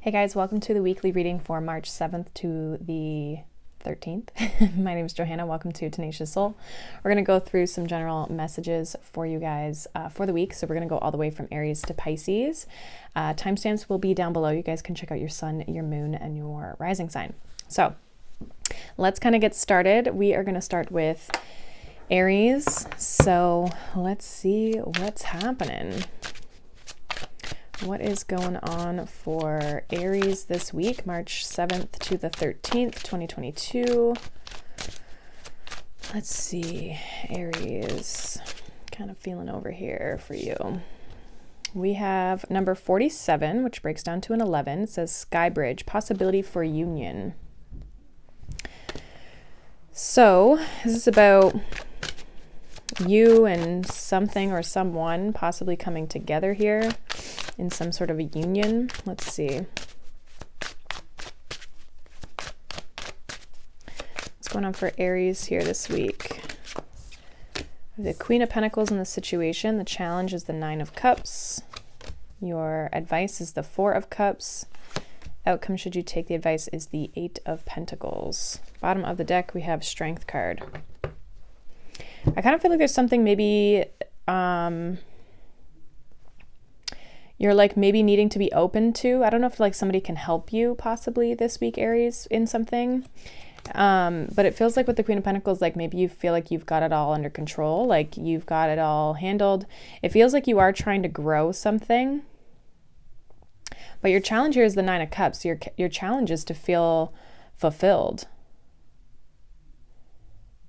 Hey guys, welcome to the weekly reading for March 7th to the 13th. My name is Johanna. Welcome to Tenacious Soul. We're going to go through some general messages for you guys for the week. So we're going to go all the way from Aries to Pisces. Timestamps will be down below. You guys can check out your sun, your moon, and your rising sign. So let's kind of get started. We are going to start with Aries. So let's see what's happening. What is going on for Aries this week, March 7th to the 13th, 2022? Let's see, Aries, kind of feeling over here for you. We have number 47, which breaks down to an 11. It says Sky Bridge, possibility for union. So this is about you and something or someone possibly coming together here in some sort of a union. Let's see. What's going on for Aries here this week? The Queen of Pentacles in the situation. The challenge is the Nine of Cups. Your advice is the Four of Cups. Outcome, should you take the advice, is the Eight of Pentacles. Bottom of the deck, we have Strength card. I kind of feel like there's something maybe you're like maybe needing to be open to. I don't know if like somebody can help you possibly this week, Aries, in something. But it feels like with the Queen of Pentacles, like maybe you feel like you've got it all under control, like you've got it all handled. It feels like you are trying to grow something. But your challenge here is the Nine of Cups. Your challenge is to feel fulfilled.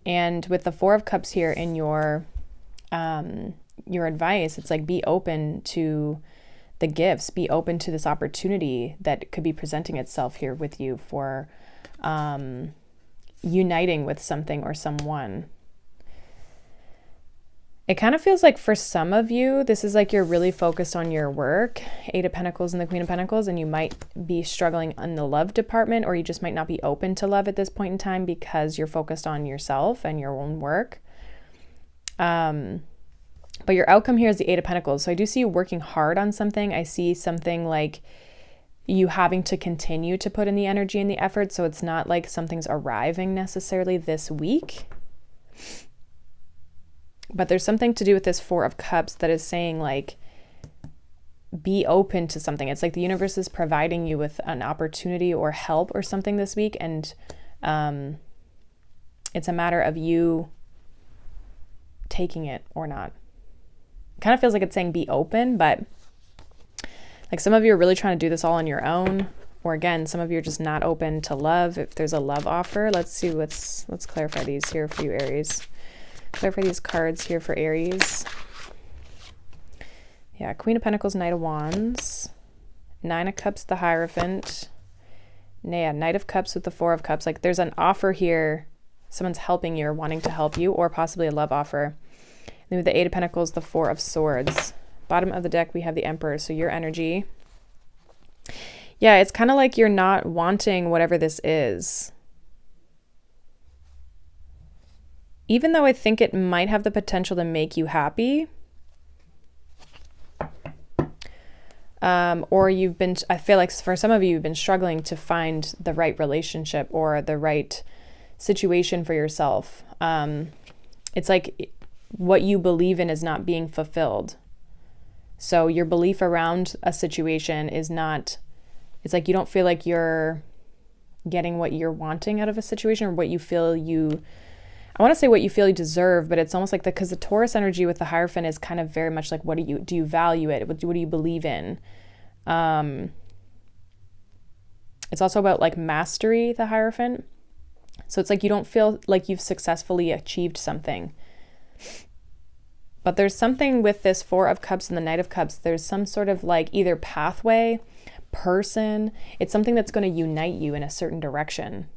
And with the Four of Cups here in your advice, it's like be open to the gifts, be open to this opportunity that could be presenting itself here with you for uniting with something or someone. It kind of feels like for some of you, this is like you're really focused on your work, Eight of Pentacles and the Queen of Pentacles, and you might be struggling in the love department, or you just might not be open to love at this point in time because you're focused on yourself and your own work. But your outcome here is the Eight of Pentacles. So I do see you working hard on something. I see something like you having to continue to put in the energy and the effort. So it's not like something's arriving necessarily this week. But there's something to do with this Four of Cups that is saying like, be open to something. It's like the universe is providing you with an opportunity or help or something this week. And it's a matter of you taking it or not. It kind of feels like it's saying be open, but like some of you are really trying to do this all on your own. Or again, some of you are just not open to love. If there's a love offer, let's see let's clarify these here for you, Aries. Clarify these cards here for Aries. Yeah, Queen of Pentacles, Knight of Wands, Nine of Cups, the Hierophant. Yeah, Knight of Cups with the Four of Cups. Like there's an offer here. Someone's helping you or wanting to help you, or possibly a love offer. Then with the Eight of Pentacles, the Four of Swords. Bottom of the deck, we have the Emperor. So your energy. Yeah, it's kind of like you're not wanting whatever this is. Even though I think it might have the potential to make you happy. Or I feel like for some of you, you've been struggling to find the right relationship or the right situation for yourself. It's like what you believe in is not being fulfilled. So your belief around a situation is not, it's like you don't feel like you're getting what you're wanting out of a situation or what you feel I want to say what you feel you deserve, but it's almost like because the Taurus energy with the Hierophant is kind of very much like, do you value it? What do you believe in? It's also about like mastery, the Hierophant. So it's like you don't feel like you've successfully achieved something. But there's something with this Four of Cups and the Knight of Cups. There's some sort of like either pathway, person. It's something that's going to unite you in a certain direction.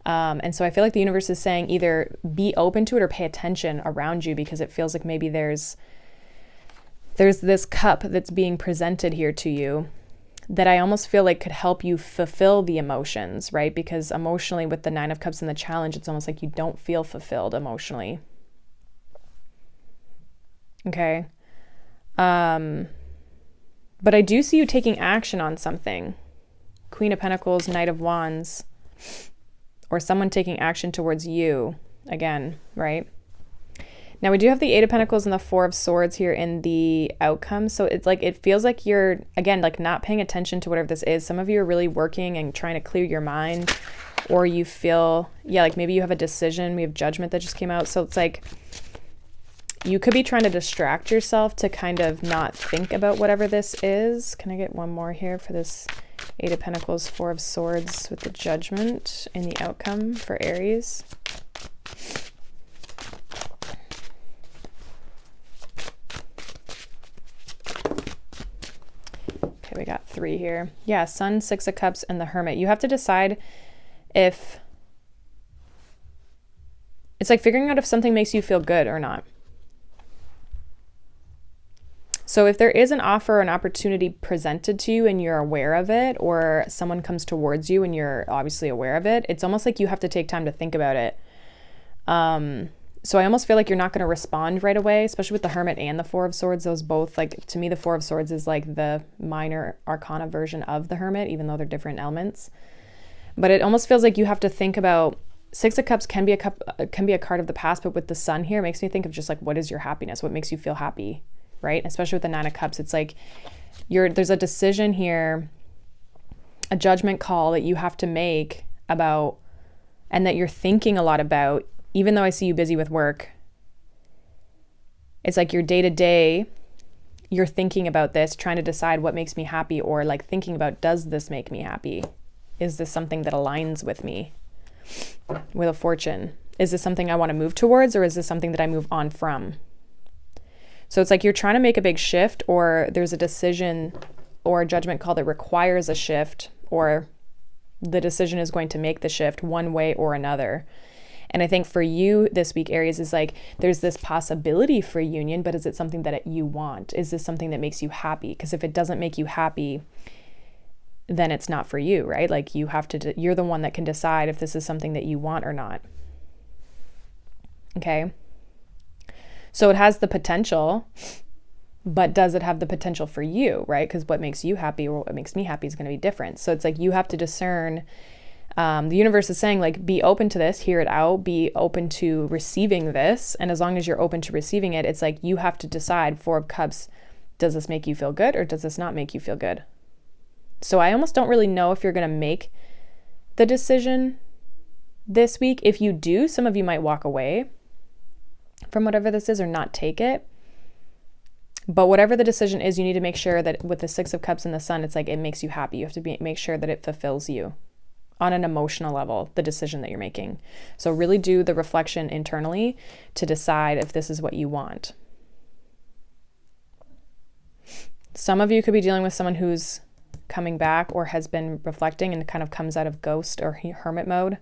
And so I feel like the universe is saying either be open to it or pay attention around you, because it feels like maybe there's this cup that's being presented here to you that I almost feel like could help you fulfill the emotions, right? Because emotionally with the Nine of Cups and the challenge, it's almost like you don't feel fulfilled emotionally. Okay. But I do see you taking action on something. Queen of Pentacles, Knight of Wands, or someone taking action towards you again, right? Now we do have the Eight of Pentacles and the Four of Swords here in the outcome. So it's like, it feels like you're, again, like not paying attention to whatever this is. Some of you are really working and trying to clear your mind, or you feel, yeah, like maybe you have a decision. We have Judgment that just came out. So it's like, you could be trying to distract yourself to kind of not think about whatever this is. Can I get one more here for this Eight of Pentacles, Four of Swords with the Judgment in the outcome for Aries? Okay, we got 3 here. Yeah, Sun, Six of Cups, and the Hermit. You have to decide if... It's like figuring out if something makes you feel good or not. So if there is an offer or an opportunity presented to you and you're aware of it, or someone comes towards you and you're obviously aware of it, it's almost like you have to take time to think about it. So I almost feel like you're not going to respond right away, especially with the Hermit and the Four of Swords. Those both, like, to me, the Four of Swords is like the minor arcana version of the Hermit, even though they're different elements. But it almost feels like you have to think about, Six of Cups can be a card of the past, but with the Sun here, it makes me think of just like, what is your happiness? What makes you feel happy? Right? Especially with the Nine of Cups, it's like there's a decision here, a judgment call that you have to make about, and that you're thinking a lot about, even though I see you busy with work. It's like your day-to-day, you're thinking about this, trying to decide what makes me happy, or like thinking about, does this make me happy? Is this something that aligns with me? Wheel of Fortune. Is this something I want to move towards, or is this something that I move on from? So it's like you're trying to make a big shift, or there's a decision or a judgment call that requires a shift, or the decision is going to make the shift one way or another. And I think for you this week, Aries, is like, there's this possibility for union, but is it something that you want? Is this something that makes you happy? Because if it doesn't make you happy, then it's not for you, right? Like you have to, you're the one that can decide if this is something that you want or not. Okay. So it has the potential, but does it have the potential for you, right? Because what makes you happy or what makes me happy is going to be different. So it's like you have to discern. The universe is saying, like, be open to this, hear it out, be open to receiving this. And as long as you're open to receiving it, it's like you have to decide, Four of Cups, does this make you feel good or does this not make you feel good? So I almost don't really know if you're going to make the decision this week. If you do, some of you might walk away from whatever this is or not take it. But whatever the decision is, you need to make sure that with the Six of Cups and the Sun, it's like it makes you happy. You have to make sure that it fulfills you on an emotional level, the decision that you're making. So really do the reflection internally to decide if this is what you want. Some of you could be dealing with someone who's coming back or has been reflecting and kind of comes out of ghost or hermit mode.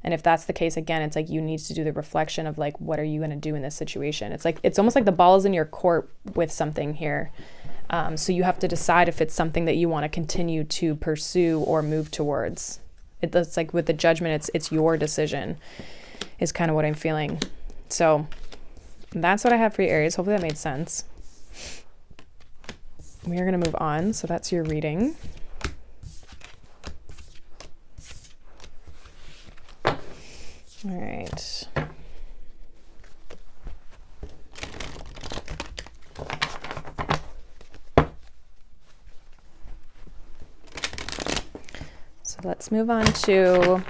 And if that's the case, again, it's like you need to do the reflection of like, what are you going to do in this situation? It's like, it's almost like the ball is in your court with something here. So you have to decide if it's something that you want to continue to pursue or move towards. It's like with the Judgment, it's your decision is kind of what I'm feeling. So that's what I have for you, Aries. Hopefully that made sense. We are going to move on. So that's your reading. All right. So let's move on to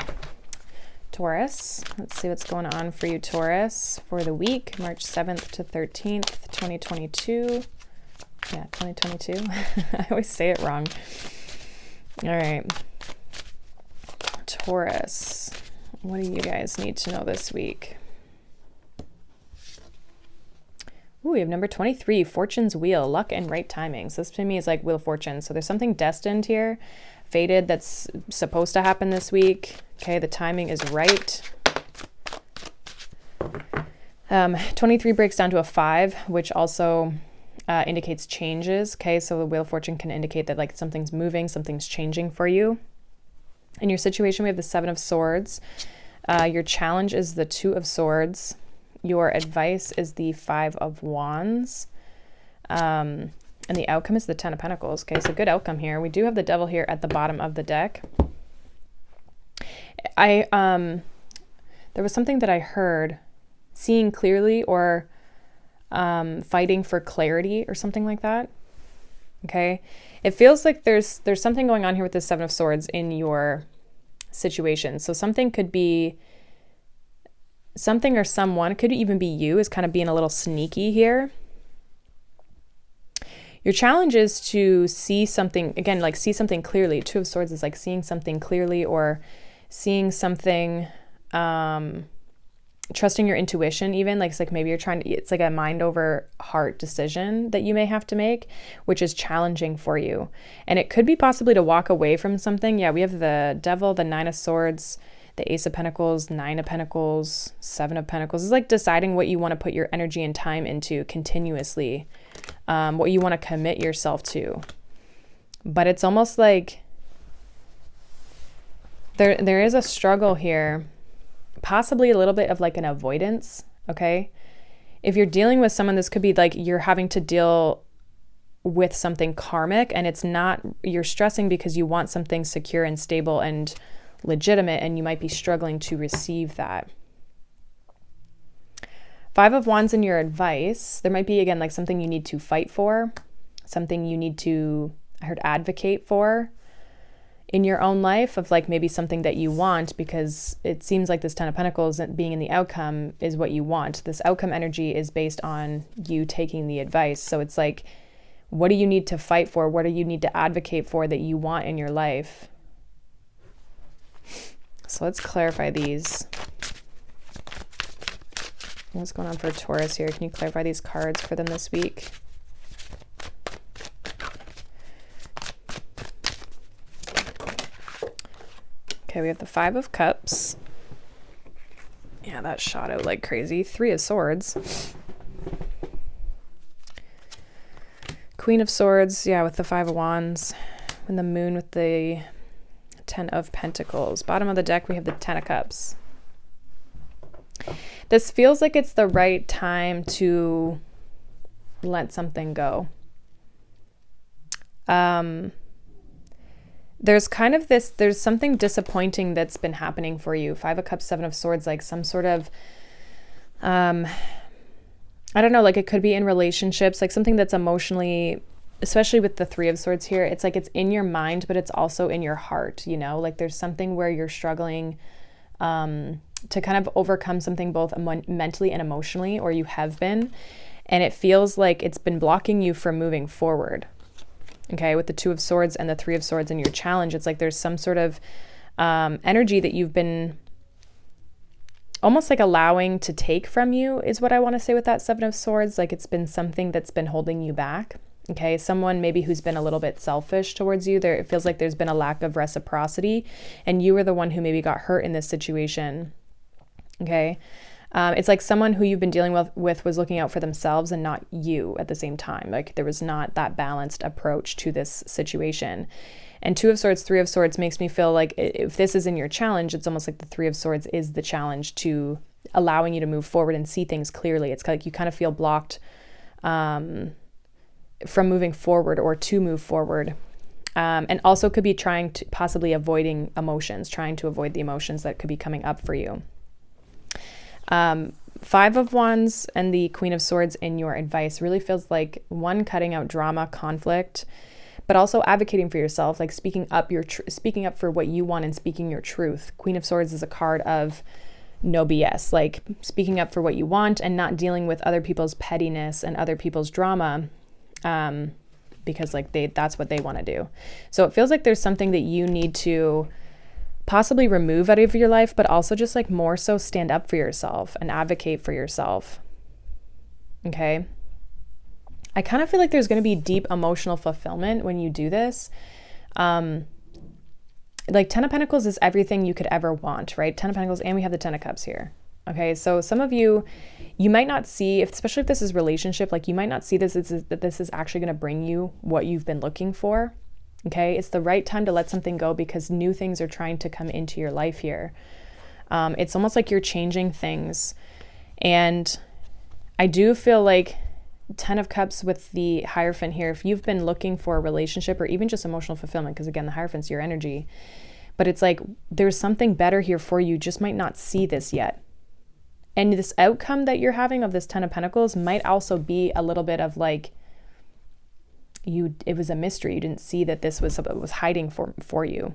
Taurus. Let's see what's going on for you, Taurus, for the week, March 7th to 13th, 2022. Yeah, 2022. I always say it wrong. All right. Taurus. What do you guys need to know this week? Ooh, we have number 23, Fortune's Wheel, luck and right timing. So this to me is like Wheel of Fortune. So there's something destined here, fated, that's supposed to happen this week. Okay, the timing is right. 23 breaks down to a 5, which also indicates changes. Okay, so the Wheel of Fortune can indicate that like something's moving, something's changing for you. In your situation, we have the 7 of Swords. Your challenge is the 2 of Swords. Your advice is the 5 of Wands. And the outcome is the Ten of Pentacles. Okay, so good outcome here. We do have the Devil here at the bottom of the deck. There was something that I heard, seeing clearly or fighting for clarity or something like that. Okay, it feels like there's something going on here with the Seven of Swords in your situation. So something could be something or someone, it could even be you, is kind of being a little sneaky here. Your challenge is to see something, again, like see something clearly. Two of Swords is like seeing something clearly or seeing something, trusting your intuition even. Like, it's like maybe you're trying to, it's like a mind over heart decision that you may have to make, which is challenging for you. And it could be possibly to walk away from something. Yeah, we have the Devil, the Nine of Swords, the Ace of Pentacles, Nine of Pentacles, Seven of Pentacles. It's like deciding what you want to put your energy and time into continuously. What you want to commit yourself to. But it's almost like there is a struggle here, possibly a little bit of like an avoidance, okay? If you're dealing with someone, this could be like you're having to deal with something karmic, and it's not, you're stressing because you want something secure and stable and legitimate, and you might be struggling to receive that. Five of Wands in your advice. There might be, again, like something you need to fight for, something you need to, I heard, advocate for in your own life, of like maybe something that you want, because it seems like this Ten of Pentacles being in the outcome is what you want. This outcome energy is based on you taking the advice. So it's like, what do you need to fight for? What do you need to advocate for that you want in your life? So let's clarify these. What's going on for Taurus here? Can you clarify these cards for them this week? Okay, we have the Five of Cups. Yeah, that shot out like crazy. Three of Swords. Queen of Swords, yeah, with the Five of Wands. And the Moon with the Ten of Pentacles. Bottom of the deck, we have the Ten of Cups. This feels like it's the right time to let something go. There's kind of this, there's something disappointing that's been happening for you. Five of Cups, Seven of Swords, like some sort of, I don't know, like it could be in relationships, like something that's emotionally, especially with the Three of Swords here, it's like it's in your mind, but it's also in your heart, you know? Like there's something where you're struggling to kind of overcome something both mentally and emotionally, or you have been, and it feels like it's been blocking you from moving forward. Okay, with the Two of Swords and the Three of Swords in your challenge, it's like there's some sort of energy that you've been almost like allowing to take from you, is what I want to say with that Seven of Swords. Like it's been something that's been holding you back. Okay, someone maybe who's been a little bit selfish towards you. There, it feels like there's been a lack of reciprocity, and you were the one who maybe got hurt in this situation. Okay, it's like someone who you've been dealing with was looking out for themselves and not you at the same time. Like there was not that balanced approach to this situation. And Two of Swords, Three of Swords makes me feel like if this is in your challenge, it's almost like the Three of Swords is the challenge to allowing you to move forward and see things clearly. It's like you kind of feel blocked from moving forward or to move forward. And also could be trying to possibly avoiding emotions, trying to avoid the emotions that could be coming up for you. Five of Wands and the Queen of Swords in your advice really feels like one, cutting out drama, conflict, but also advocating for yourself, like speaking up speaking up for what you want and speaking your truth. Queen of Swords is a card of no BS, like speaking up for what you want and not dealing with other people's pettiness and other people's drama, because like that's what they want to do. So it feels like there's something that you need to possibly remove out of your life, but also just like more so stand up for yourself and advocate for yourself. Okay. I kind of feel like there's going to be deep emotional fulfillment when you do this. Like Ten of Pentacles is everything you could ever want, right? Ten of Pentacles, and we have the Ten of Cups here. Okay. So some of you might not see, especially if this is relationship, like you might not see this, that this is actually going to bring you what you've been looking for. Okay, it's the right time to let something go because new things are trying to come into your life here. It's almost like you're changing things. And I do feel like Ten of Cups with the Hierophant here, if you've been looking for a relationship or even just emotional fulfillment, because again, the Hierophant's your energy, but it's like there's something better here for you, just might not see this yet. And this outcome that you're having of this Ten of Pentacles might also be a little bit of like, it was a mystery. You didn't see that this was something that was hiding for you.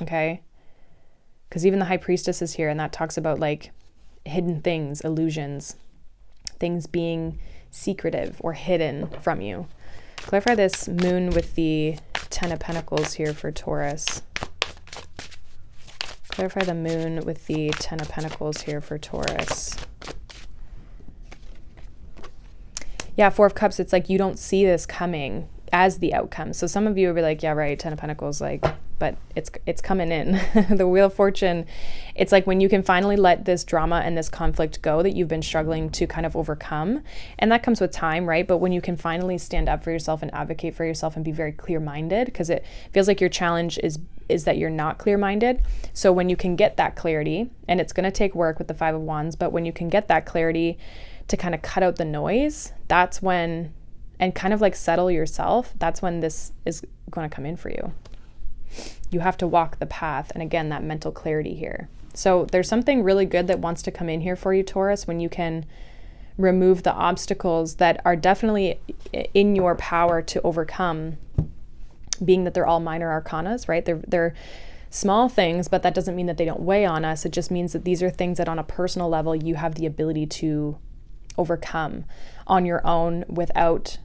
Okay? Because even the High Priestess is here, and that talks about like hidden things, illusions, things being secretive or hidden from you. Clarify this Moon with the Ten of Pentacles here for Taurus. Clarify the Moon with the Ten of Pentacles here for Taurus. Yeah, Four of Cups, it's like you don't see this coming as the outcome. So some of you will be like, yeah, right, Ten of Pentacles, like, but it's coming in. The Wheel of Fortune, it's like when you can finally let this drama and this conflict go that you've been struggling to kind of overcome. And that comes with time, right? But when you can finally stand up for yourself and advocate for yourself and be very clear-minded, because it feels like your challenge is that you're not clear-minded. So when you can get that clarity, and it's going to take work with the Five of Wands, but when you can get that clarity to kind of cut out the noise, that's when, and kind of like settle yourself, that's when this is going to come in for you. You have to walk the path. And again, that mental clarity here. So there's something really good that wants to come in here for you, Taurus, when you can remove the obstacles that are definitely in your power to overcome, being that they're all minor arcanas, right? They're small things, but that doesn't mean that they don't weigh on us. It just means that these are things that on a personal level, you have the ability to overcome on your own without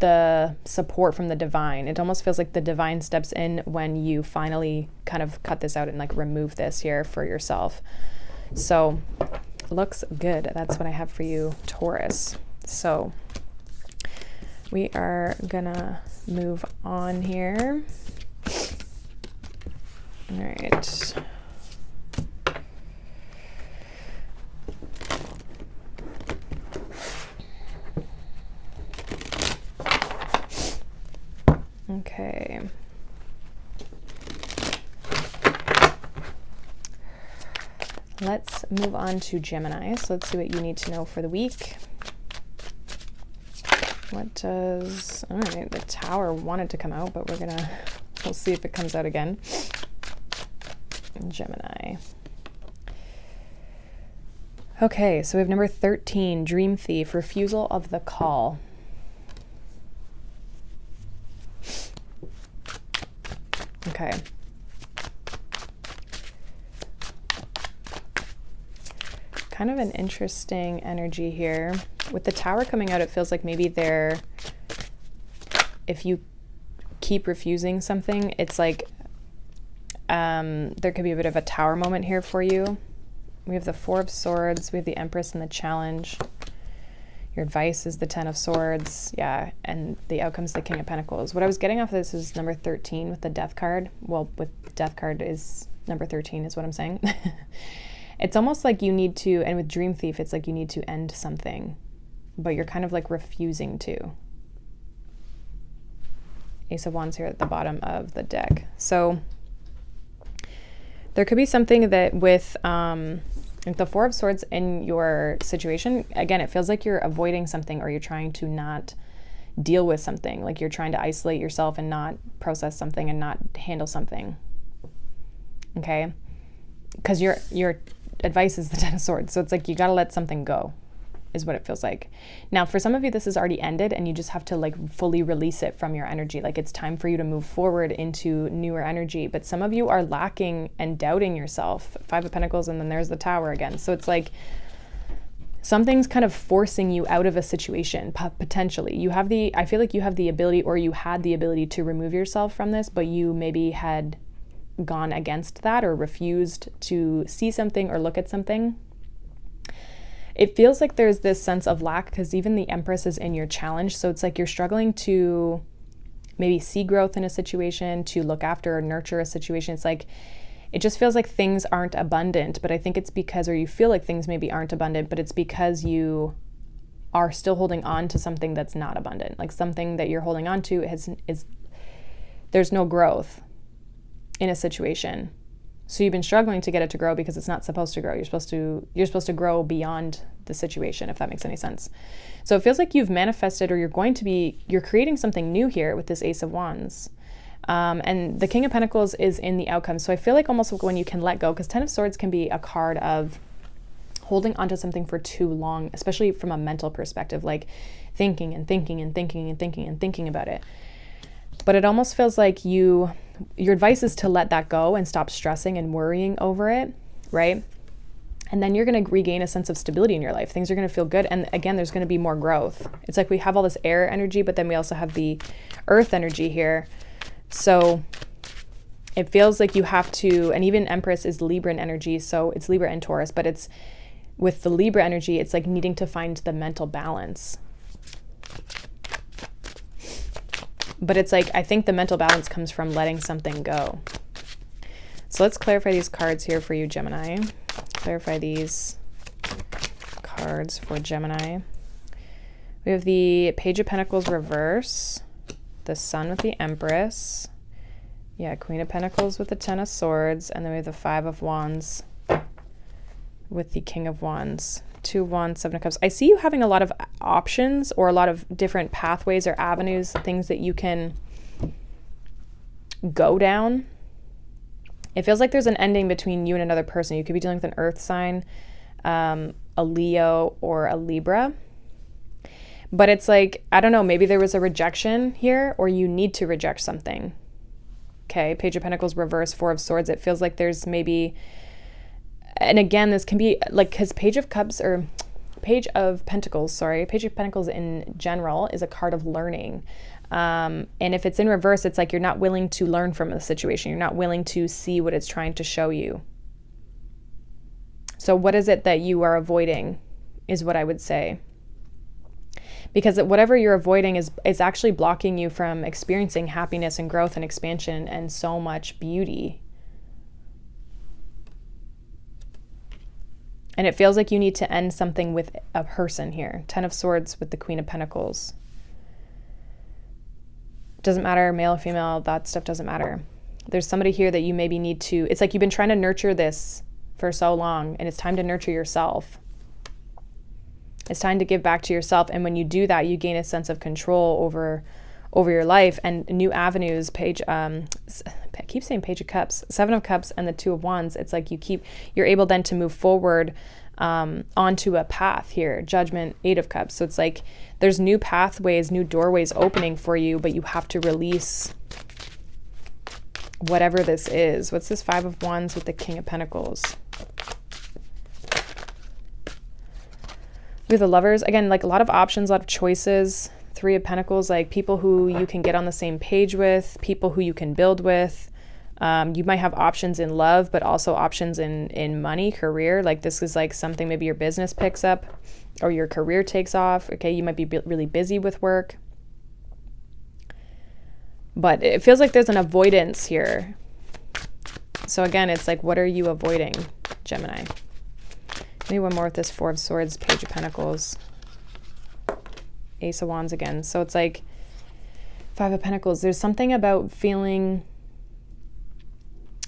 the support from the divine. It almost feels like the divine steps in when you finally kind of cut this out and like remove this here for yourself. So looks good. That's what I have for you, Taurus. So we are gonna move on here. All right. Okay. Let's move on to Gemini. So let's see what you need to know for the week. What does, all right, the Tower wanted to come out, but we'll see if it comes out again. Gemini. Okay, so we have number 13, Dream Thief, refusal of the call. Okay. Kind of an interesting energy here. With the Tower coming out, it feels like maybe if you keep refusing something, it's like there could be a bit of a Tower moment here for you. We have the Four of Swords, we have the Empress and the Challenge. Your advice is the Ten of Swords, yeah, and the outcome's the King of Pentacles. What I was getting off of this is number 13 with the Death card. Well, with Death card is number 13 is what I'm saying. It's almost like you need to, and with Dream Thief, it's like you need to end something, but you're kind of like refusing to. Ace of Wands here at the bottom of the deck. So there could be something that with the Four of Swords in your situation, again, it feels like you're avoiding something or you're trying to not deal with something. Like you're trying to isolate yourself and not process something and not handle something. Okay? Because your advice is the Ten of Swords. So it's like you got to let something go is what it feels like. Now, for some of you, this has already ended and you just have to like fully release it from your energy. Like it's time for you to move forward into newer energy. But some of you are lacking and doubting yourself. Five of Pentacles, and then there's the Tower again. So it's like something's kind of forcing you out of a situation, potentially. I feel like you have the ability, or you had the ability to remove yourself from this, but you maybe had gone against that or refused to see something or look at something. It feels like there's this sense of lack because even the Empress is in your challenge. So it's like you're struggling to maybe see growth in a situation, to look after or nurture a situation. It's like, it just feels like things aren't abundant, but I think it's because, or you feel like things maybe aren't abundant, but it's because you are still holding on to something that's not abundant. Like something that you're holding on to there's no growth in a situation. So you've been struggling to get it to grow because it's not supposed to grow. You're supposed to grow beyond the situation, if that makes any sense. So it feels like you've manifested, or you're creating something new here with this Ace of Wands. And the King of Pentacles is in the outcome. So I feel like almost when you can let go, because Ten of Swords can be a card of holding onto something for too long, especially from a mental perspective, like thinking and thinking and thinking and thinking and thinking about it. But it almost feels like your advice is to let that go and stop stressing and worrying over it, right? And then you're going to regain a sense of stability in your life. Things are going to feel good. And again, there's going to be more growth. It's like we have all this air energy, but then we also have the earth energy here. So it feels like you have to, and even Empress is Libran energy. So it's Libra and Taurus, but it's with the Libra energy, it's like needing to find the mental balance. But it's like, I think the mental balance comes from letting something go. So let's clarify these cards here for you, Gemini. Clarify these cards for Gemini. We have the Page of Pentacles reverse, the Sun with the Empress, yeah, Queen of Pentacles with the Ten of Swords, and then we have the Five of Wands with the King of Wands. Two of Wands, Seven of Cups. I see you having a lot of options or a lot of different pathways or avenues, things that you can go down. It feels like there's an ending between you and another person. You could be dealing with an earth sign, a Leo, or a Libra. But it's like, I don't know, maybe there was a rejection here, or you need to reject something. Okay, Page of Pentacles reverse, Four of Swords. It feels like there's maybe, and again, this can be like, because Page of Pentacles in general is a card of learning. And if it's in reverse, it's like you're not willing to learn from the situation. You're not willing to see what it's trying to show you. So what is it that you are avoiding is what I would say. Because whatever you're avoiding is actually blocking you from experiencing happiness and growth and expansion and so much beauty. And it feels like you need to end something with a person here. Ten of Swords with the Queen of Pentacles. Doesn't matter, male or female, that stuff doesn't matter. There's somebody here that you maybe need to, it's like you've been trying to nurture this for so long, and it's time to nurture yourself. It's time to give back to yourself. And when you do that, you gain a sense of control over your life and new avenues. I keep saying Page of Cups, Seven of Cups, and the Two of Wands. It's like you're able then to move forward onto a path here. Judgment, Eight of Cups. So it's like there's new pathways, new doorways opening for you, but you have to release whatever this is. What's this Five of Wands with the King of Pentacles? We have the Lovers. Again, like a lot of options, a lot of choices. Three of Pentacles, like people who you can get on the same page with, people who you can build with. You might have options in love, but also options in money, career. Like this is like something maybe your business picks up or your career takes off. Okay, you might be really busy with work. But it feels like there's an avoidance here. So again, it's like, what are you avoiding, Gemini? Maybe one more with this Four of Swords, Page of Pentacles, Ace of Wands again. So it's like Five of Pentacles. There's something about feeling,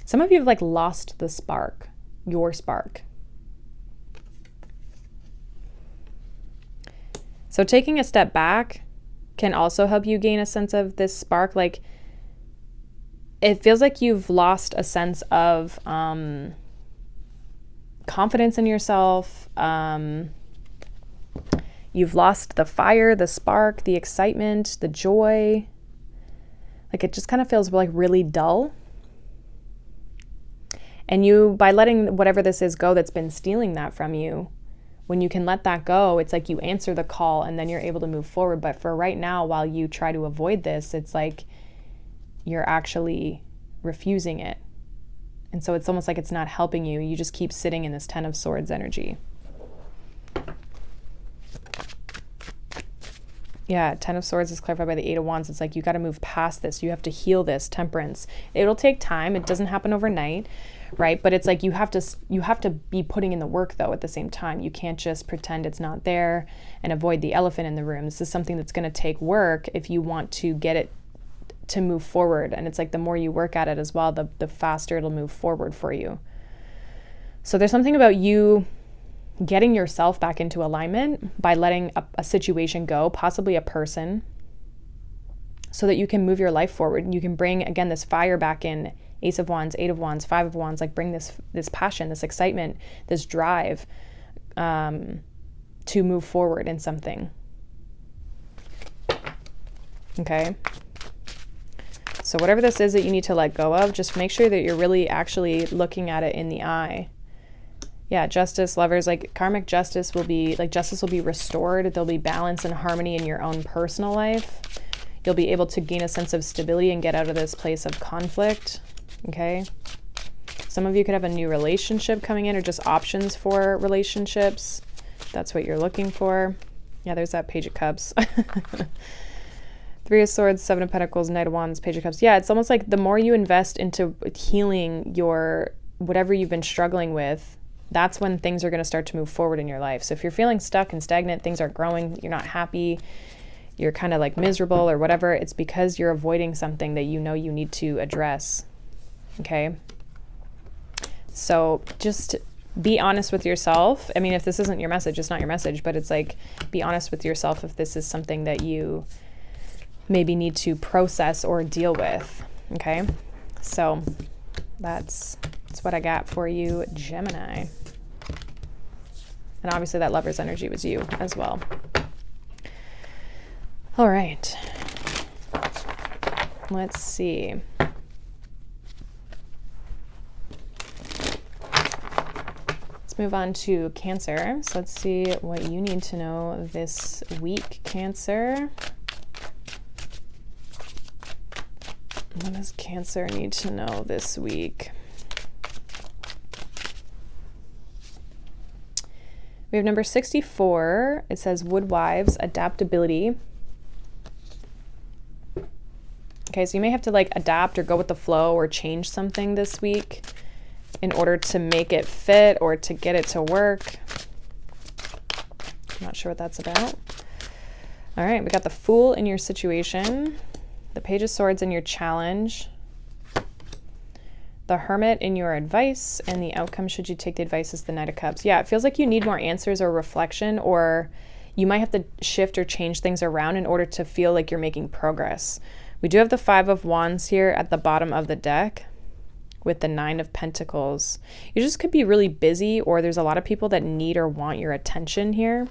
some of you have like lost the spark, your spark. So taking a step back can also help you gain a sense of this spark. Like it feels like you've lost a sense of confidence in yourself. You've lost the fire, the spark, the excitement, the joy. Like it just kind of feels like really dull. And you, by letting whatever this is go that's been stealing that from you, when you can let that go, it's like you answer the call and then you're able to move forward. But for right now, while you try to avoid this, it's like you're actually refusing it. And so it's almost like it's not helping you. You just keep sitting in this Ten of Swords energy. Yeah, Ten of Swords is clarified by the Eight of Wands. It's like you got to move past this. You have to heal this. Temperance. It'll take time. It doesn't happen overnight, right? But it's like you have to be putting in the work though at the same time. You can't just pretend it's not there and avoid the elephant in the room. This is something that's going to take work if you want to get it to move forward. And it's like the more you work at it as well, the faster it'll move forward for you. So there's something about you getting yourself back into alignment by letting a situation go, possibly a person, so that you can move your life forward. You can bring, again, this fire back in. Ace of Wands, Eight of Wands, Five of Wands, like bring this passion, this excitement, this drive to move forward in something. Okay? So whatever this is that you need to let go of, just make sure that you're really actually looking at it in the eye. Yeah, justice, lovers, like karmic justice will be, like justice will be restored. There'll be balance and harmony in your own personal life. You'll be able to gain a sense of stability and get out of this place of conflict. Okay? Some of you could have a new relationship coming in or just options for relationships. That's what you're looking for. Yeah, there's that Page of Cups. Three of Swords, Seven of Pentacles, Knight of Wands, Page of Cups. Yeah, it's almost like the more you invest into healing your whatever you've been struggling with, that's when things are going to start to move forward in your life. So if you're feeling stuck and stagnant, things aren't growing, you're not happy, you're kind of like miserable or whatever, it's because you're avoiding something that you know you need to address. Okay? So just be honest with yourself. I mean, if this isn't your message, it's not your message, but it's like, be honest with yourself if this is something that you maybe need to process or deal with. Okay? So that's what I got for you, Gemini. And obviously that Lover's energy was you as well. All right. Let's see. Let's move on to Cancer. So let's see what you need to know this week, Cancer. What does Cancer need to know this week? We have number 64. It says Woodwives, adaptability. Okay, so you may have to like adapt or go with the flow or change something this week in order to make it fit or to get it to work. I'm not sure what that's about. All right, we got the Fool in your situation, the Page of Swords in your challenge, the Hermit in your advice, and the outcome should you take the advice is the Knight of Cups. Yeah, it feels like you need more answers or reflection, or you might have to shift or change things around in order to feel like you're making progress. We do have the Five of Wands here at the bottom of the deck with the Nine of Pentacles. You just could be really busy, or there's a lot of people that need or want your attention here.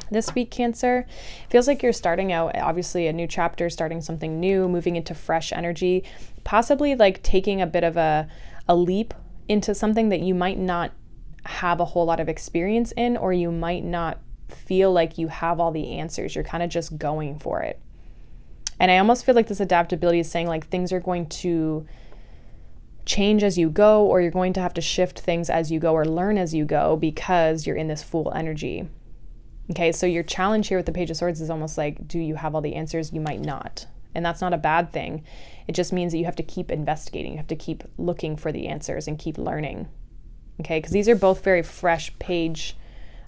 This week, Cancer, feels like you're starting out, obviously, a new chapter, starting something new, moving into fresh energy, possibly like taking a bit of a leap into something that you might not have a whole lot of experience in, or you might not feel like you have all the answers. You're kind of just going for it. And I almost feel like this adaptability is saying like things are going to change as you go, or you're going to have to shift things as you go or learn as you go because you're in this Fool energy. Okay, so your challenge here with the Page of Swords is almost like, do you have all the answers? You might not. And that's not a bad thing. It just means that you have to keep investigating. You have to keep looking for the answers and keep learning. Okay, because these are both very fresh page.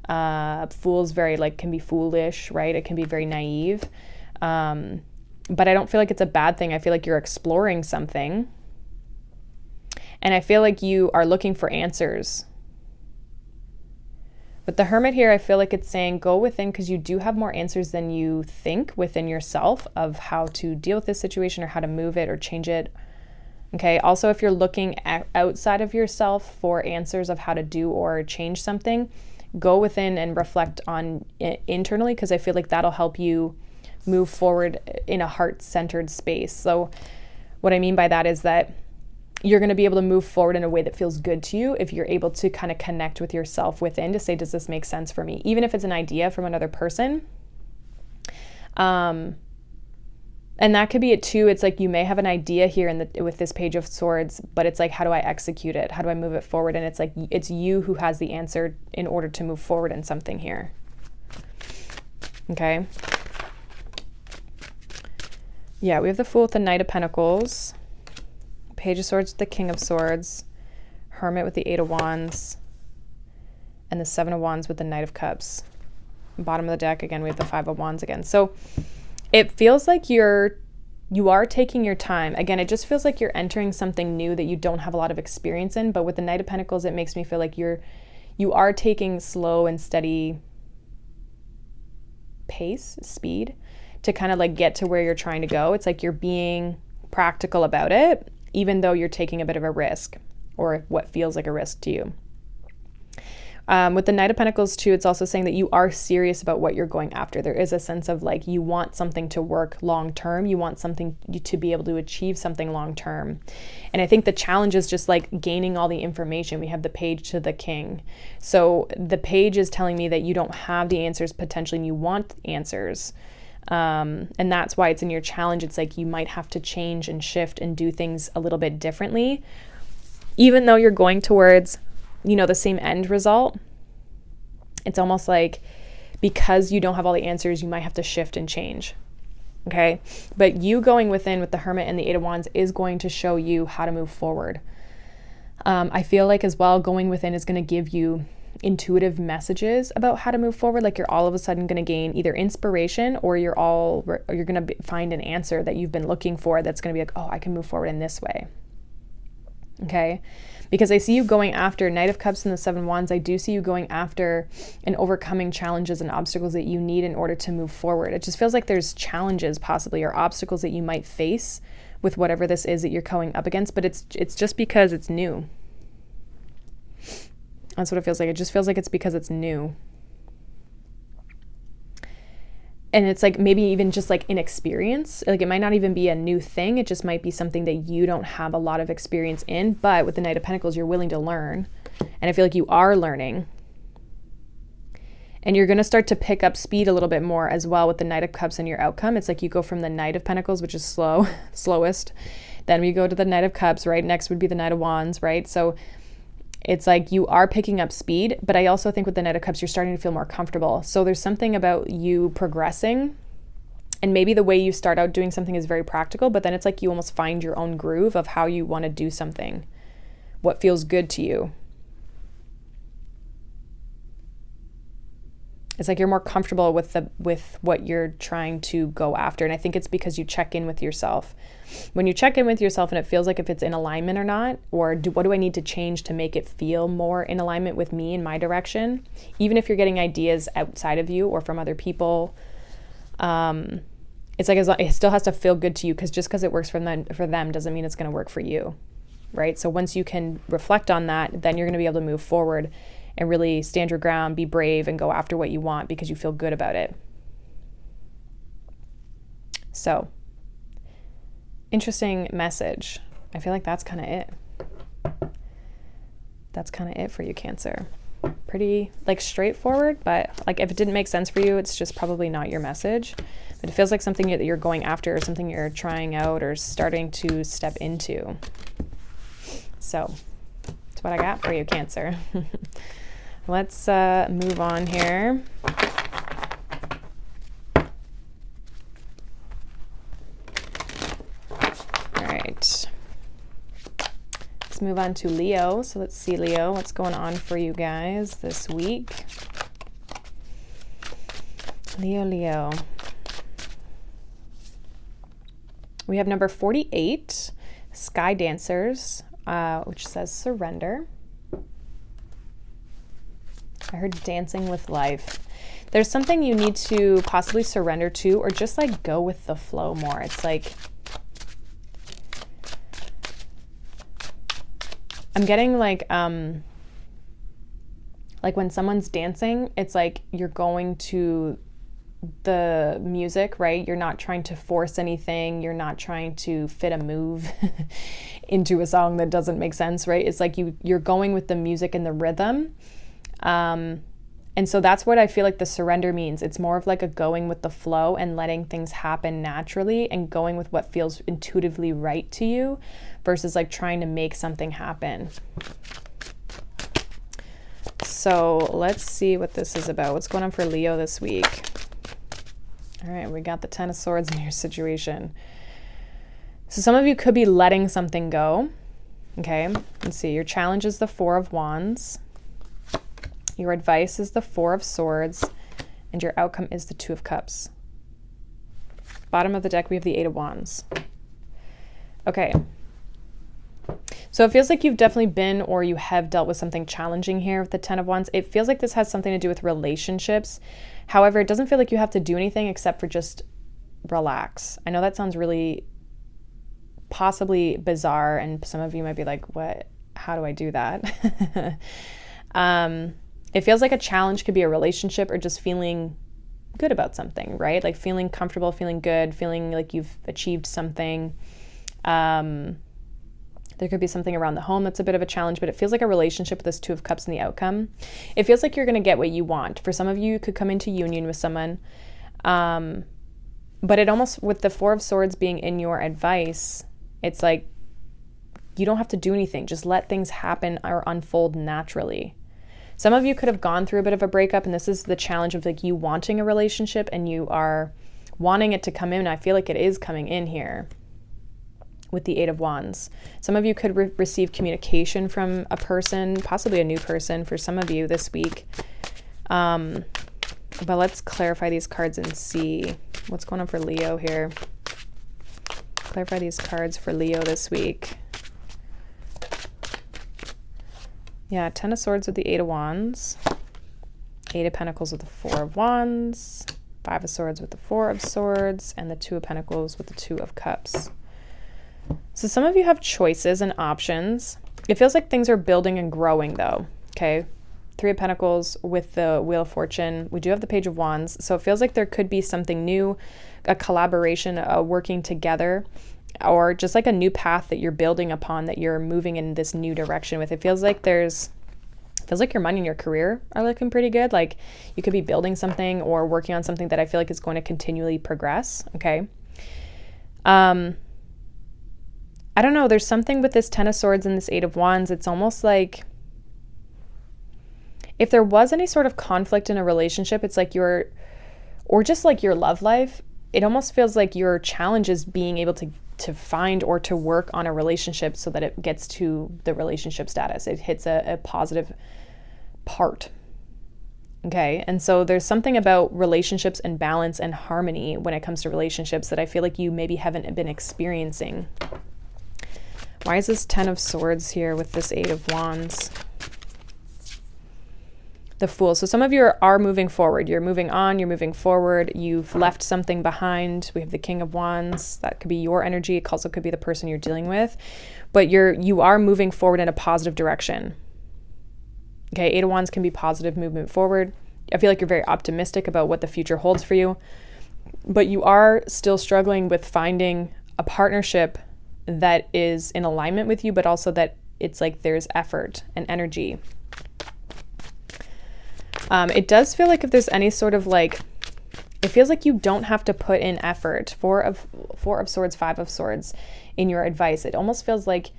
Fool's very like, can be foolish, right? It can be very naive. But I don't feel like it's a bad thing. I feel like you're exploring something. And I feel like you are looking for answers. With the Hermit here, I feel like it's saying go within, because you do have more answers than you think within yourself of how to deal with this situation or how to move it or change it. Okay, also if you're looking outside of yourself for answers of how to do or change something, go within and reflect on it internally, because I feel like that'll help you move forward in a heart-centered space. So what I mean by that is that you're going to be able to move forward in a way that feels good to you if you're able to kind of connect with yourself within to say, does this make sense for me? Even if it's an idea from another person. And that could be it too. It's like you may have an idea here with this Page of Swords, but it's like, how do I execute it? How do I move it forward? And it's like, it's you who has the answer in order to move forward in something here. Okay. Yeah, we have the Fool with the Knight of Pentacles. Page of Swords with the King of Swords, Hermit with the Eight of Wands, and the Seven of Wands with the Knight of Cups. Bottom of the deck, again, we have the Five of Wands again. So it feels like you're you are taking your time. Again, it just feels like you're entering something new that you don't have a lot of experience in. But with the Knight of Pentacles, it makes me feel like you are taking slow and steady speed to kind of like get to where you're trying to go. It's like you're being practical about it, even though you're taking a bit of a risk, or what feels like a risk to you. With the Knight of Pentacles too, it's also saying that you are serious about what you're going after. There is a sense of like you want something to work long term. You want something to be able to achieve something long term. And I think the challenge is just like gaining all the information. We have the Page to the King. So the Page is telling me that you don't have the answers potentially and you want answers. And that's why it's in your challenge. It's like you might have to change and shift and do things a little bit differently, even though you're going towards, you know, the same end result. It's almost like because you don't have all the answers, you might have to shift and change. Okay. But you going within with the Hermit and the Eight of Wands is going to show you how to move forward. I feel like as well, going within is going to give you intuitive messages about how to move forward. Like you're all of a sudden going to gain either inspiration or you're going to find an answer that you've been looking for. That's going to be like, oh, I can move forward in this way. Okay. Because I see you going after Knight of Cups and the Seven of Wands. I do see you going after and overcoming challenges and obstacles that you need in order to move forward. It just feels like there's challenges possibly or obstacles that you might face with whatever this is that you're going up against, but it's just because it's new. That's what it feels like. It just feels like it's because it's new. And it's like maybe even just like inexperience. Like it might not even be a new thing. It just might be something that you don't have a lot of experience in. But with the Knight of Pentacles, you're willing to learn. And I feel like you are learning. And you're going to start to pick up speed a little bit more as well with the Knight of Cups and your outcome. It's like you go from the Knight of Pentacles, which is slowest. Then we go to the Knight of Cups, right? Next would be the Knight of Wands, right? So it's like you are picking up speed, but I also think with the Knight of Cups, you're starting to feel more comfortable. So there's something about you progressing, and maybe the way you start out doing something is very practical, but then it's like you almost find your own groove of how you want to do something, what feels good to you. It's like you're more comfortable with what you're trying to go after. And I think it's because you check in with yourself. When you check in with yourself and it feels like if it's in alignment or not, or what do I need to change to make it feel more in alignment with me and my direction, even if you're getting ideas outside of you or from other people, it's like it still has to feel good to you, because just because it works for them doesn't mean it's going to work for you, right? So once you can reflect on that, then you're going to be able to move forward and really stand your ground, be brave, and go after what you want because you feel good about it. So, interesting message. I feel like that's kind of it. That's kind of it for you, Cancer. Pretty like straightforward, but like if it didn't make sense for you, it's just probably not your message. But it feels like something that you're going after, or something you're trying out or starting to step into. So, that's what I got for you, Cancer. Let's move on here. All right. Let's move on to Leo. So let's see, Leo, what's going on for you guys this week? Leo. We have number 48, Sky Dancers, which says surrender. I heard dancing with life. There's something you need to possibly surrender to, or just like go with the flow more. It's like, I'm getting like when someone's dancing, it's like you're going to the music, right? You're not trying to force anything. You're not trying to fit a move into a song that doesn't make sense, right? It's like you're going with the music and the rhythm. And so that's what I feel like the surrender means. It's more of like a going with the flow and letting things happen naturally and going with what feels intuitively right to you versus like trying to make something happen. So let's see what this is about. What's going on for Leo this week? All right, we got the Ten of Swords in your situation. So some of you could be letting something go. Okay, let's see. Your challenge is the Four of Wands. Your advice is the Four of Swords, and your outcome is the Two of Cups. Bottom of the deck, we have the Eight of Wands. Okay. So it feels like you've definitely been, or you have dealt with something challenging here with the 10 of Wands. It feels like this has something to do with relationships. However, it doesn't feel like you have to do anything except for just relax. I know that sounds really possibly bizarre, and some of you might be like, what? How do I do that? It feels like a challenge could be a relationship or just feeling good about something, right? Like feeling comfortable, feeling good, feeling like you've achieved something. There could be something around the home that's a bit of a challenge, but it feels like a relationship with this 2 of Cups in the outcome. It feels like you're going to get what you want. For some of you, you could come into union with someone. But it almost, with the 4 of Swords being in your advice, it's like you don't have to do anything. Just let things happen or unfold naturally. Some of you could have gone through a bit of a breakup, and this is the challenge of like you wanting a relationship and you are wanting it to come in. I feel like it is coming in here with the 8 of Wands. Some of you could receive communication from a person, possibly a new person for some of you this week. But let's clarify these cards and see what's going on for Leo here. Clarify these cards for Leo this week. Yeah, 10 of Swords with the 8 of Wands. 8 of Pentacles with the 4 of Wands. 5 of Swords with the 4 of Swords. And the 2 of Pentacles with the 2 of Cups. So some of you have choices and options. It feels like things are building and growing though, okay? 3 of Pentacles with the Wheel of Fortune. We do have the Page of Wands. So it feels like there could be something new, a collaboration, a working together, or just like a new path that you're building upon, that you're moving in this new direction with. It feels like your money and your career are looking pretty good. Like you could be building something or working on something that I feel like is going to continually progress, okay? I don't know. There's something with this 10 of Swords and this 8 of Wands. It's almost like if there was any sort of conflict in a relationship, it's like or just like your love life, it almost feels like your challenge is being able to find or to work on a relationship so that it gets to the relationship status. It hits a positive part. Okay. And so there's something about relationships and balance and harmony when it comes to relationships that I feel like you maybe haven't been experiencing. Why is this 10 of Swords here with this 8 of Wands? The Fool. So some of you are moving forward. You're moving on. You're moving forward. You've left something behind. We have the King of Wands. That could be your energy. It also could be the person you're dealing with. But you are moving forward in a positive direction. Okay, 8 of Wands can be positive movement forward. I feel like you're very optimistic about what the future holds for you. But you are still struggling with finding a partnership that is in alignment with you, but also that it's like there's effort and energy. It does feel like if there's any sort of like, it feels like you don't have to put in effort. 4 of Swords, 5 of Swords in your advice. It almost feels like,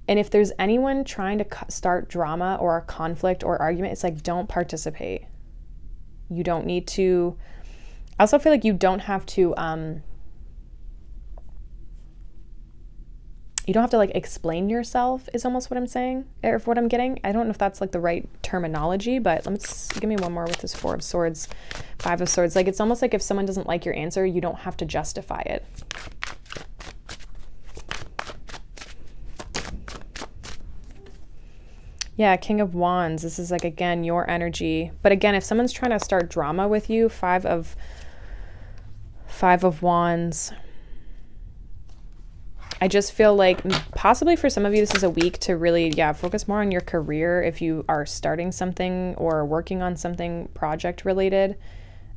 and if there's anyone trying to start drama or a conflict or argument, it's like, don't participate. You don't need to. I also feel like you don't have to, you don't have to like explain yourself is almost what I'm saying, or what I'm getting. I don't know if that's like the right terminology, but give me one more with this 4 of Swords, 5 of Swords. Like it's almost like if someone doesn't like your answer, you don't have to justify it. Yeah, King of Wands. This is like, again, your energy. But again, if someone's trying to start drama with you, 5 of Wands. I just feel like possibly for some of you, this is a week to really, focus more on your career if you are starting something or working on something project related.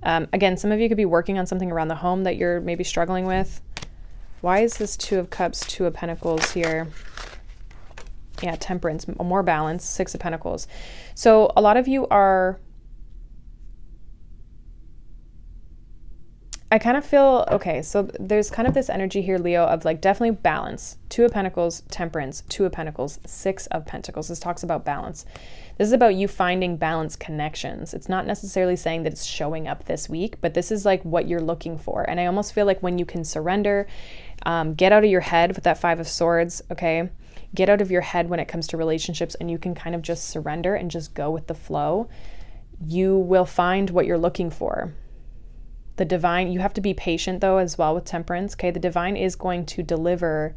Again, some of you could be working on something around the home that you're maybe struggling with. Why is this 2 of Cups, 2 of Pentacles here? Yeah, Temperance, more balance, 6 of Pentacles. So a lot of you are, I kind of feel, okay, so there's kind of this energy here, Leo, of like definitely balance. 2 of Pentacles, Temperance, 2 of Pentacles, 6 of Pentacles. This talks about balance. This is about you finding balance connections. It's not necessarily saying that it's showing up this week, but this is like what you're looking for. And I almost feel like when you can surrender, get out of your head with that 5 of Swords, okay? Get out of your head when it comes to relationships and you can kind of just surrender and just go with the flow. You will find what you're looking for. The divine, you have to be patient though as well with Temperance, okay? The divine is going to deliver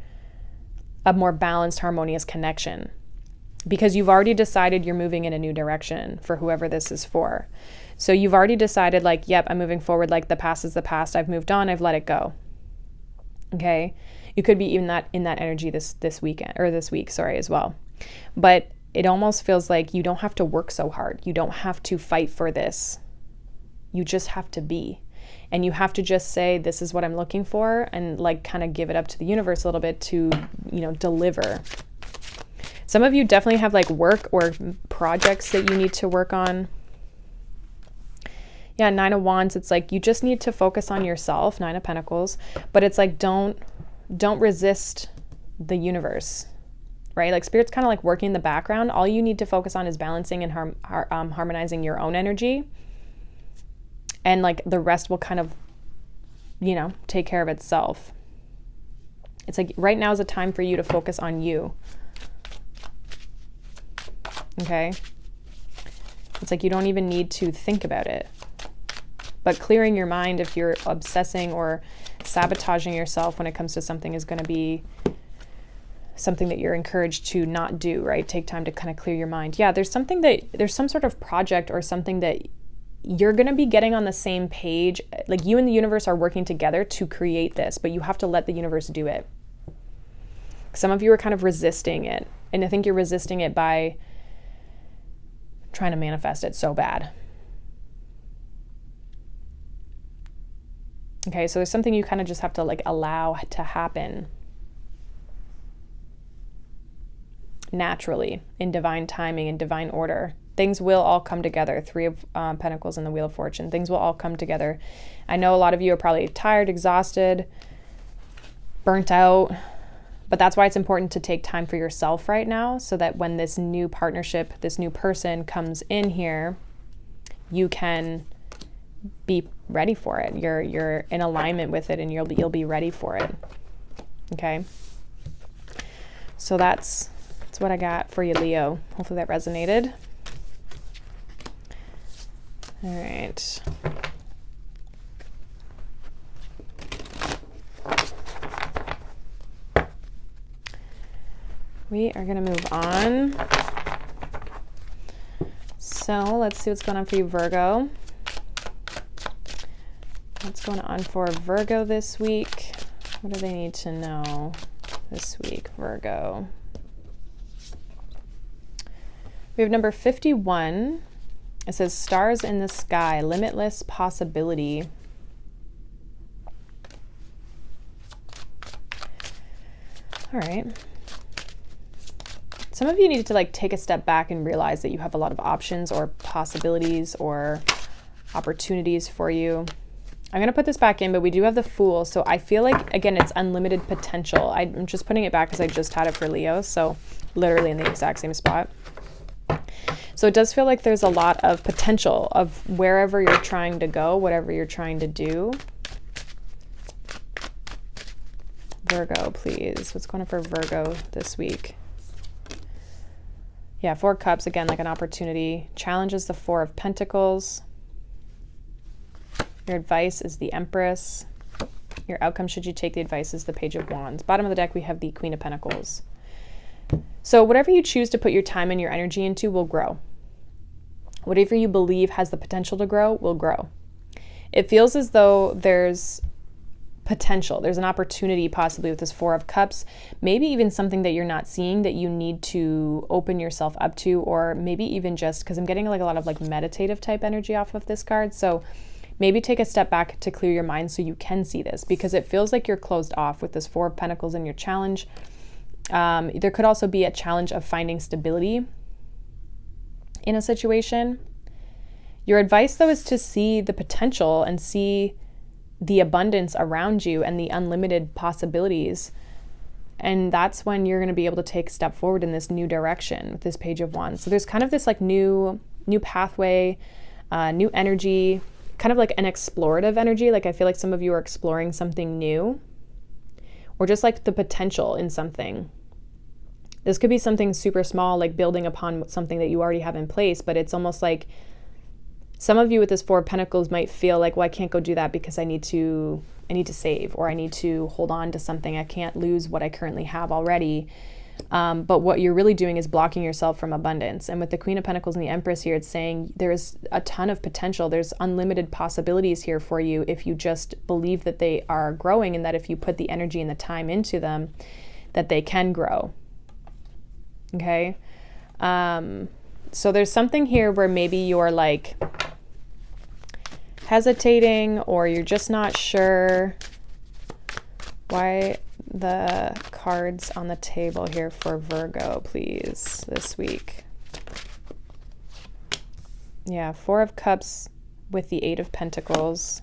a more balanced, harmonious connection, because you've already decided you're moving in a new direction for whoever this is for. So you've already decided, like, yep, I'm moving forward. Like, the past is the past. I've moved on. I've let it go. Okay. You could be even in that energy this weekend, or this week, sorry, as well. But it almost feels like you don't have to work so hard. You don't have to fight for this. You just have to be. And you have to just say, this is what I'm looking for, and like kind of give it up to the universe a little bit to, you know, deliver. Some of you definitely have like work or projects that you need to work on. Yeah, 9 of Wands, it's like you just need to focus on yourself, 9 of Pentacles, but it's like don't resist the universe, right? Like Spirit's kind of like working in the background. All you need to focus on is balancing and harmonizing your own energy. And like the rest will kind of, you know, take care of itself. It's like right now is a time for you to focus on you. Okay? It's like you don't even need to think about it. But clearing your mind, if you're obsessing or sabotaging yourself when it comes to something, is going to be something that you're encouraged to not do, right? Take time to kind of clear your mind. Yeah, there's some sort of project or something that you're going to be getting on the same page. Like you and the universe are working together to create this, but you have to let the universe do it. Some of you are kind of resisting it. And I think you're resisting it by trying to manifest it so bad. Okay, so there's something you kind of just have to like allow to happen naturally, in divine timing, in divine order. Things will all come together. 3 of Pentacles and the Wheel of Fortune. Things will all come together. I know a lot of you are probably tired, exhausted, burnt out, but that's why it's important to take time for yourself right now, so that when this new partnership, this new person comes in here, you can be ready for it. You're in alignment with it, and you'll be ready for it. Okay. So that's what I got for you, Leo. Hopefully that resonated. All right. We are going to move on. So let's see what's going on for you, Virgo. What's going on for Virgo this week? What do they need to know this week, Virgo? We have number 51. It says, stars in the sky, limitless possibility. All right. Some of you need to like take a step back and realize that you have a lot of options or possibilities or opportunities for you. I'm going to put this back in, but we do have the Fool. So I feel like, again, it's unlimited potential. I'm just putting it back because I just had it for Leo. So literally in the exact same spot. So it does feel like there's a lot of potential of wherever you're trying to go, whatever you're trying to do. Virgo, please. What's going on for Virgo this week? Yeah, 4 Cups, again, like an opportunity. Challenge is the 4 of Pentacles. Your advice is the Empress. Your outcome, should you take the advice, is the Page of Wands. Bottom of the deck, we have the Queen of Pentacles. So whatever you choose to put your time and your energy into will grow. Whatever you believe has the potential to grow will grow. It feels as though there's potential. There's an opportunity possibly with this 4 of Cups, maybe even something that you're not seeing that you need to open yourself up to, or maybe even just, because I'm getting like a lot of like meditative type energy off of this card. So maybe take a step back to clear your mind so you can see this, because it feels like you're closed off with this 4 of Pentacles in your challenge. There could also be a challenge of finding stability in a situation. Your advice, though, is to see the potential and see the abundance around you and the unlimited possibilities. And that's when you're going to be able to take a step forward in this new direction with this Page of Wands. So there's kind of this like new pathway, new energy, kind of like an explorative energy. Like I feel like some of you are exploring something new, or just like the potential in something. This could be something super small, like building upon something that you already have in place, but it's almost like Some of you with this Four of Pentacles might feel like, well, I can't go do that because I need to save, or I need to hold on to something. I can't lose what I currently have already. But what you're really doing is blocking yourself from abundance. And with the Queen of Pentacles and the Empress here, it's saying there's a ton of potential. There's unlimited possibilities here for you if you just believe that they are growing, and that if you put the energy and the time into them, that they can grow. Okay? So there's something here where maybe you're like hesitating, or you're just not sure. Why the cards on the table here for Virgo, please, this week? Yeah, Four of Cups with the Eight of Pentacles.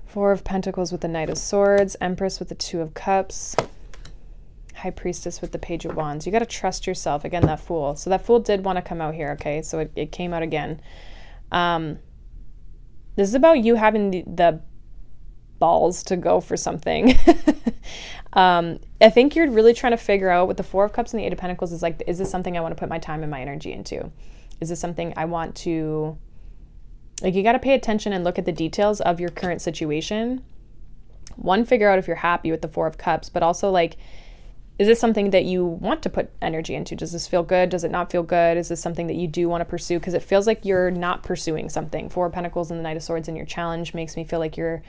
Four of Pentacles with the Knight of Swords. Empress with the Two of Cups. High Priestess with the Page of Wands. You got to trust yourself. Again, that Fool. So that Fool did want to come out here, okay? So it came out again. This is about you having the balls to go for something. I think you're really trying to figure out with the Four of Cups and the Eight of Pentacles is like, is this something I want to put my time and my energy into? Is this something I want to, like, you got to pay attention and look at the details of your current situation. One, figure out if you're happy with the Four of Cups, but also like, is this something that you want to put energy into? Does this feel good? Does it not feel good? Is this something that you do want to pursue? Because it feels like you're not pursuing something. Four of Pentacles and the Knight of Swords in your challenge makes me feel like you're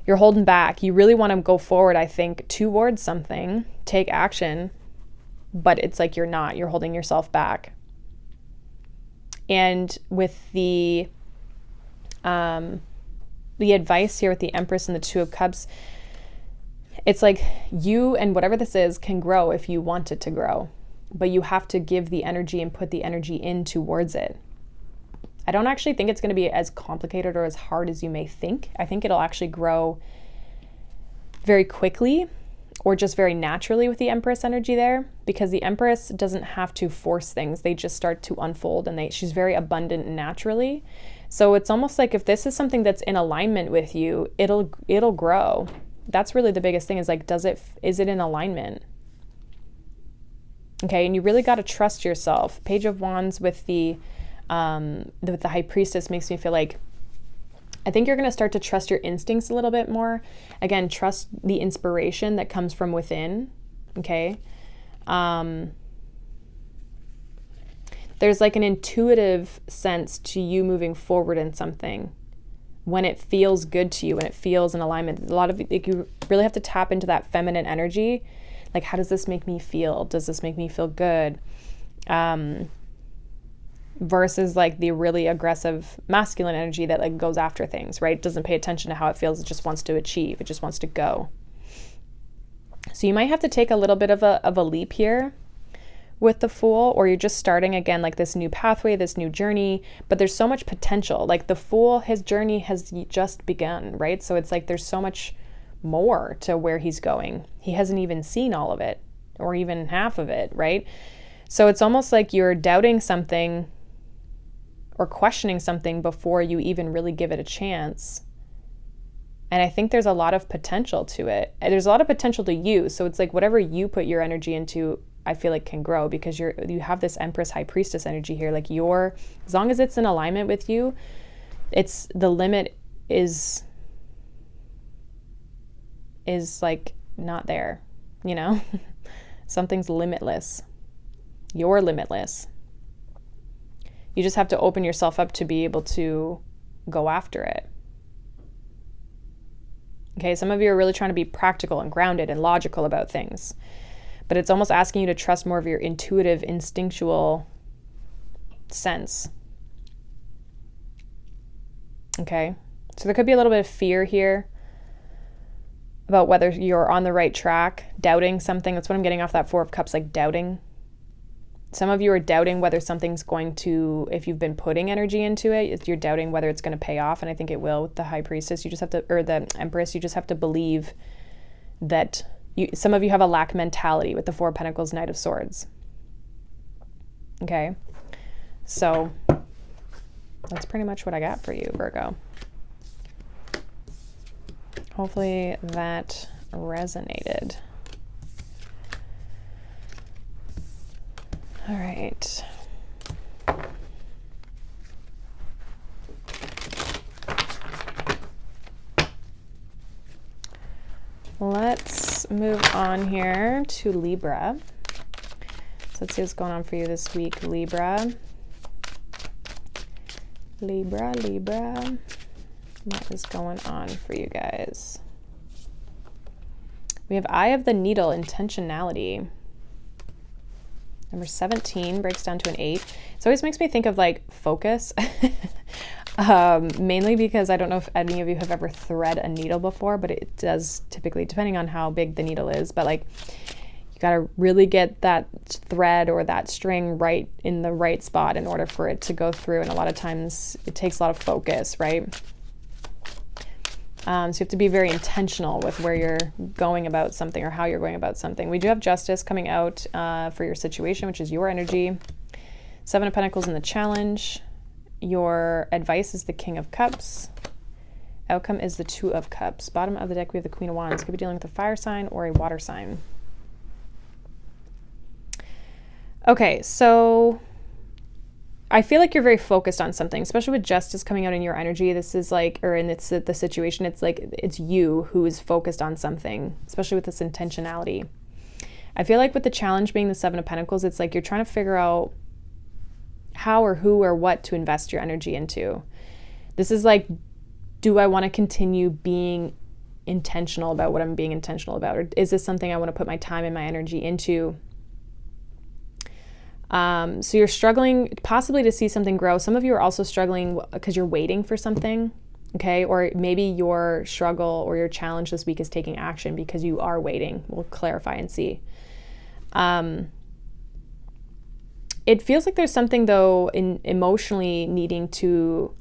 holding back. You really want to go forward, I think, towards something, take action, but it's like you're not. You're holding yourself back. And with the advice here with the Empress and the Two of Cups, it's like you and whatever this is can grow if you want it to grow, but you have to give the energy and put the energy in towards it. I don't actually think it's going to be as complicated or as hard as you may think. I think it'll actually grow very quickly or just very naturally with the Empress energy there, because the Empress doesn't have to force things. They just start to unfold, and she's very abundant naturally. So it's almost like if this is something that's in alignment with you, it'll grow. That's really the biggest thing, is like, is it in alignment? Okay, and you really got to trust yourself. Page of Wands with the High Priestess makes me feel like, I think you're going to start to trust your instincts a little bit more. Again, trust the inspiration that comes from within. Okay. There's like an intuitive sense to you moving forward in something when it feels good to you, when it feels in alignment. A lot of like, you really have to tap into that feminine energy. Like, how does this make me feel? Does this make me feel good? Versus like the really aggressive masculine energy that like goes after things, right? Doesn't pay attention to how it feels. It just wants to achieve. It just wants to go. So you might have to take a little bit of a leap here with the Fool, or you're just starting again, like this new pathway, this new journey, but there's so much potential. Like the Fool, his journey has just begun, right? So it's like, there's so much more to where he's going. He hasn't even seen all of it, or even half of it, right? So it's almost like you're doubting something or questioning something before you even really give it a chance. And I think there's a lot of potential to it. And there's a lot of potential to you. So it's like whatever you put your energy into, I feel like can grow, because you have this Empress High Priestess energy here. Like as long as it's in alignment with you, it's the limit is like not there, you know? Something's limitless. You're limitless. You just have to open yourself up to be able to go after it. Okay, some of you are really trying to be practical and grounded and logical about things, but it's almost asking you to trust more of your intuitive, instinctual sense. Okay, so there could be a little bit of fear here about whether you're on the right track, doubting something. That's what I'm getting off that Four of Cups, like doubting. Some of you are doubting whether something's going to, if you've been putting energy into it, you're doubting whether it's going to pay off. And I think it will with the High Priestess. You just have to, or the Empress, you just have to believe that some of you have a lack mentality with the Four of Pentacles, Knight of Swords. Okay. So that's pretty much what I got for you, Virgo. Hopefully that resonated. All right. Let's move on here to Libra. So let's see what's going on for you this week, Libra. Libra. What is going on for you guys? We have Eye of the Needle, intentionality. Number 17 breaks down to an 8. It always makes me think of like focus. Mainly because I don't know if any of you have ever thread a needle before, but it does typically, depending on how big the needle is, but like you got to really get that thread or that string right in the right spot in order for it to go through. And a lot of times it takes a lot of focus, right? So you have to be very intentional with where you're going about something or how you're going about something. We do have Justice coming out for your situation, which is your energy. 7 of Pentacles in the challenge. Your advice is the King of Cups. Outcome is the 2 of Cups. Bottom of the deck, we have the Queen of Wands. Could be dealing with a fire sign or a water sign. Okay, so I feel like you're very focused on something, especially with Justice coming out in your energy. This is like, or in it's the situation, it's like it's you who is focused on something, especially with this intentionality. I feel like with the challenge being the 7 of Pentacles, it's like you're trying to figure out how or who or what to invest your energy into. This is like, do I want to continue being intentional about what I'm being intentional about? Or is this something I want to put my time and my energy into? So you're struggling possibly to see something grow. Some of you are also struggling because you're waiting for something, okay? Or maybe your struggle or your challenge this week is taking action because you are waiting. We'll clarify and see. It feels like there's something, though, in emotionally needing to,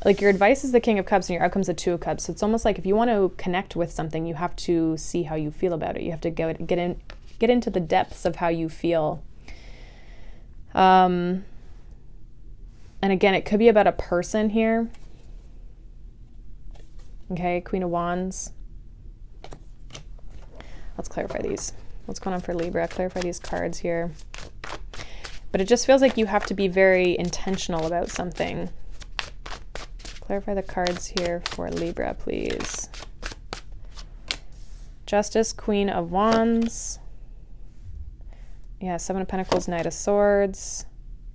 like, your advice is the King of Cups and your outcome's the 2 of Cups. So it's almost like if you want to connect with something, you have to see how you feel about it. You have to get into the depths of how you feel. And again, it could be about a person here. Okay, Queen of Wands. Let's clarify these. What's going on for Libra? Clarify these cards here. But it just feels like you have to be very intentional about something. Clarify the cards here for Libra, please. Justice, Queen of Wands. Yeah, 7 of Pentacles, Knight of Swords.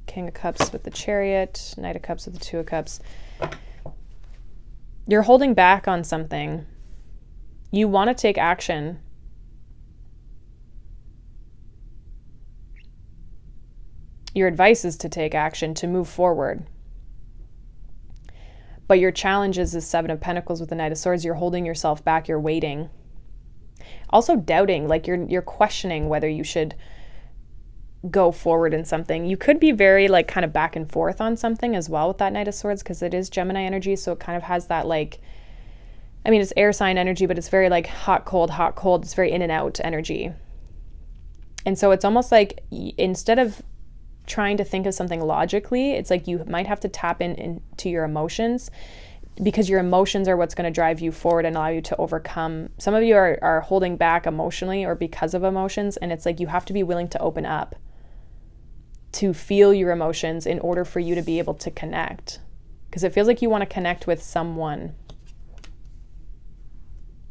King of Cups with the Chariot. Knight of Cups with the 2 of Cups. You're holding back on something. You want to take action. Your advice is to take action, to move forward. But your challenge is the 7 of Pentacles with the Knight of Swords. You're holding yourself back. You're waiting. Also doubting, like you're questioning whether you should go forward in something. You could be very like kind of back and forth on something as well with that Knight of Swords because it is Gemini energy. So it kind of has that like, I mean, it's air sign energy, but it's very like hot, cold, hot, cold. It's very in and out energy. And so it's almost like instead of trying to think of something logically, it's like you might have to tap into your emotions because your emotions are what's going to drive you forward and allow you to overcome. Some of you are holding back emotionally or because of emotions, and it's like you have to be willing to open up to feel your emotions in order for you to be able to connect, because it feels like you want to connect with someone,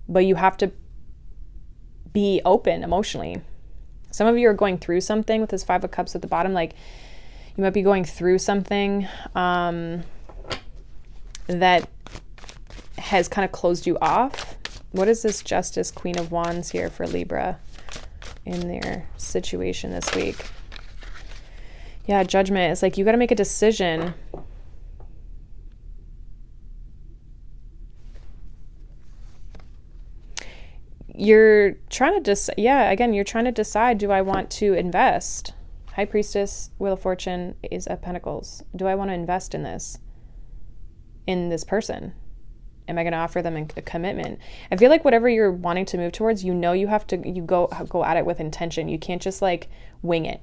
but you have to be open emotionally. Some of you are going through something with this 5 of Cups at the bottom. Like you might be going through something that has kind of closed you off. What is this Justice, Queen of Wands here for Libra in their situation this week? Yeah, Judgment. It's like you got to make a decision. You're trying to you're trying to decide, do I want to invest? High Priestess, Wheel of Fortune, Ace of Pentacles. Do I want to invest in this person? Am I going to offer them a commitment? I feel like whatever you're wanting to move towards, you have to go at it with intention. You can't just like wing it.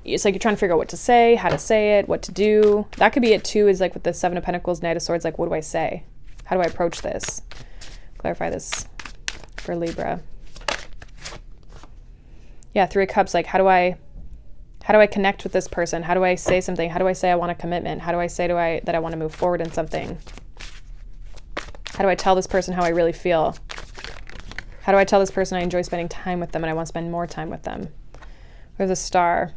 It's like you're trying to figure out what to say, how to say it, what to do. That could be it too, is like with the 7 of Pentacles, Knight of Swords, like what do I say? How do I approach this? Clarify this for Libra. Yeah, 3 of Cups, like how do I connect with this person? How do I say something? How do I say I want a commitment? How do I say that I want to move forward in something? How do I tell this person how I really feel? How do I tell this person I enjoy spending time with them and I want to spend more time with them? Or the Star.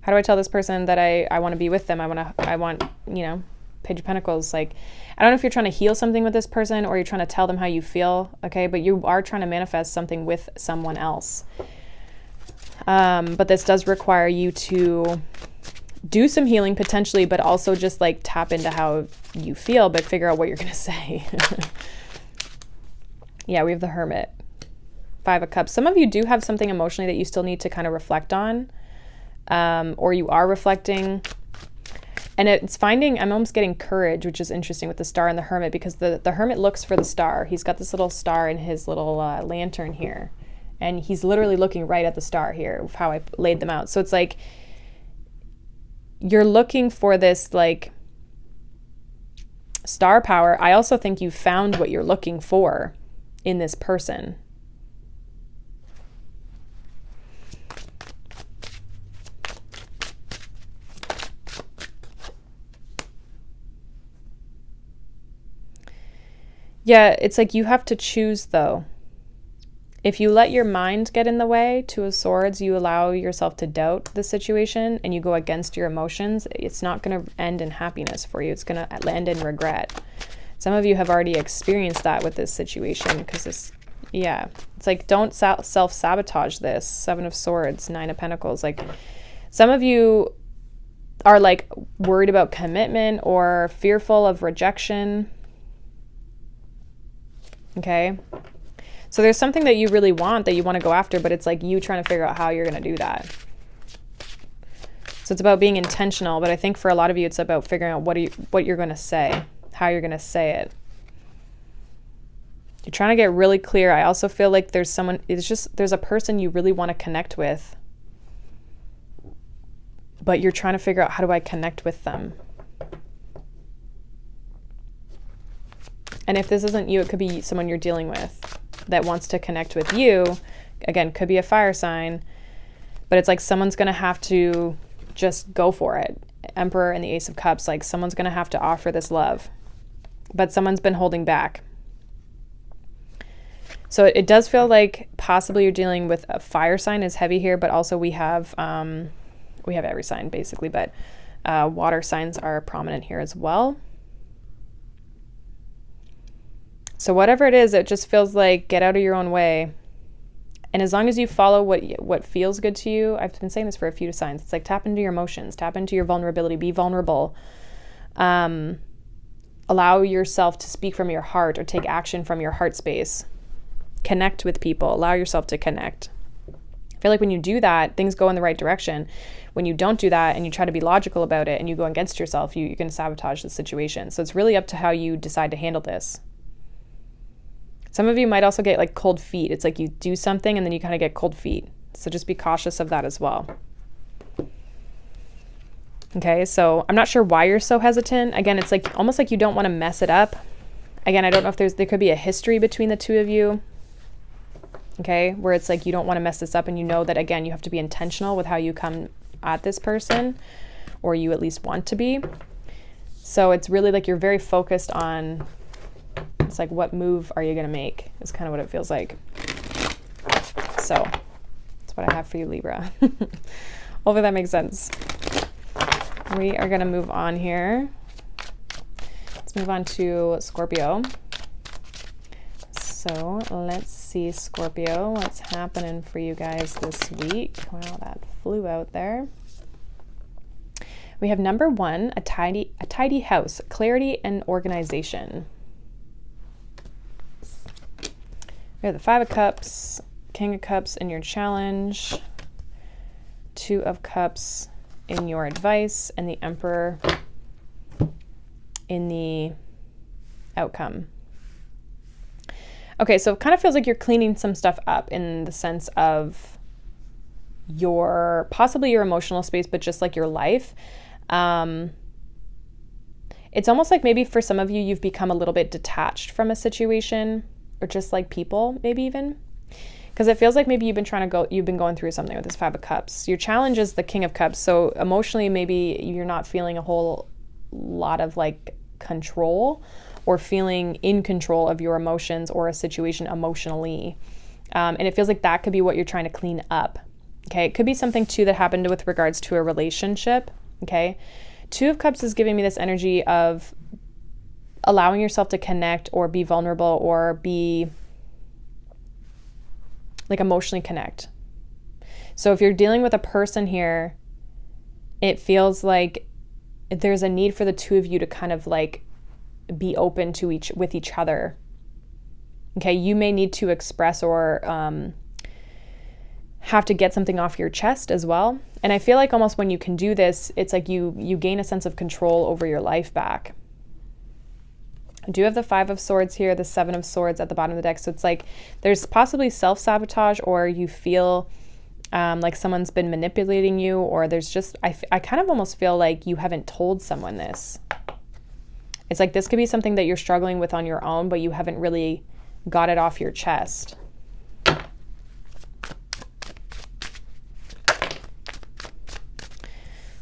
How do I tell this person that I want to be with them? I want, you know, Page of Pentacles. Like, I don't know if you're trying to heal something with this person or you're trying to tell them how you feel, okay? But you are trying to manifest something with someone else. But this does require you to do some healing potentially, but also just like tap into how you feel, but figure out what you're going to say. Yeah, we have the Hermit. 5 of Cups. Some of you do have something emotionally that you still need to kind of reflect on, or you are reflecting. And it's finding, I'm almost getting courage, which is interesting with the Star and the Hermit, because the Hermit looks for the star. He's got this little star in his little lantern here. And he's literally looking right at the star here, of how I laid them out. So it's like, you're looking for this like star power. I also think you found what you're looking for in this person. Yeah, it's like you have to choose though. If you let your mind get in the way, 2 of Swords, you allow yourself to doubt the situation and you go against your emotions, it's not going to end in happiness for you. It's going to end in regret. Some of you have already experienced that with this situation because this, yeah, it's like, don't self-sabotage this. 7 of Swords, 9 of Pentacles. Like, some of you are like worried about commitment or fearful of rejection. Okay. So there's something that you really want that you want to go after, but it's like you trying to figure out how you're going to do that. So it's about being intentional, but I think for a lot of you, it's about figuring out what you're going to say, how you're going to say it. You're trying to get really clear. I also feel like there's a person you really want to connect with, but you're trying to figure out, how do I connect with them? And if this isn't you, it could be someone you're dealing with that wants to connect with you. Again, could be a fire sign, but it's like someone's going to have to just go for it. Emperor and the Ace of Cups, like someone's going to have to offer this love, but someone's been holding back. So it does feel like possibly you're dealing with a fire sign is heavy here, but also we have every sign basically, but water signs are prominent here as well. So whatever it is, it just feels like get out of your own way. And as long as you follow what feels good to you, I've been saying this for a few signs. It's like tap into your emotions, tap into your vulnerability, be vulnerable. Allow yourself to speak from your heart or take action from your heart space. Connect with people, allow yourself to connect. I feel like when you do that, things go in the right direction. When you don't do that and you try to be logical about it and you go against yourself, you're going to sabotage the situation. So it's really up to how you decide to handle this. Some of you might also get like cold feet. It's like you do something and then you kind of get cold feet. So just be cautious of that as well. Okay, so I'm not sure why you're so hesitant. Again, it's like almost like you don't want to mess it up. Again, I don't know if there could be a history between the two of you. Okay, where it's like you don't want to mess this up and you know that, again, you have to be intentional with how you come at this person, or you at least want to be. So it's really like you're very focused on, it's like, what move are you going to make is kind of what it feels like. So that's what I have for you, Libra. Hopefully that makes sense. We are going to move on here. Let's move on to Scorpio. So let's see, Scorpio, what's happening for you guys this week? Wow, that flew out there. We have number 1, a tidy house, clarity and organization. We have the 5 of Cups, King of Cups in your challenge, 2 of Cups in your advice, and the Emperor in the outcome. Okay, so it kind of feels like you're cleaning some stuff up in the sense of possibly your emotional space, but just like your life. It's almost like maybe for some of you, you've become a little bit detached from a situation, or just like people, maybe even. Because it feels like maybe you've been going through something with this 5 of Cups. Your challenge is the King of Cups. So emotionally, maybe you're not feeling a whole lot of like control, or feeling in control of your emotions or a situation emotionally. And it feels like that could be what you're trying to clean up. Okay, it could be something too that happened with regards to a relationship. Okay, Two of Cups is giving me this energy of allowing yourself to connect or be vulnerable or be like emotionally connect. So if you're dealing with a person here, it feels like there's a need for the two of you to kind of like be open to with each other. Okay, you may need to express or have to get something off your chest as well. And I feel like almost when you can do this, it's like you gain a sense of control over your life back. I do have the Five of Swords here, the Seven of Swords at the bottom of the deck. So it's like there's possibly self-sabotage, or you feel like someone's been manipulating you, or there's just, I kind of almost feel like you haven't told someone this. It's like this could be something that you're struggling with on your own, but you haven't really got it off your chest.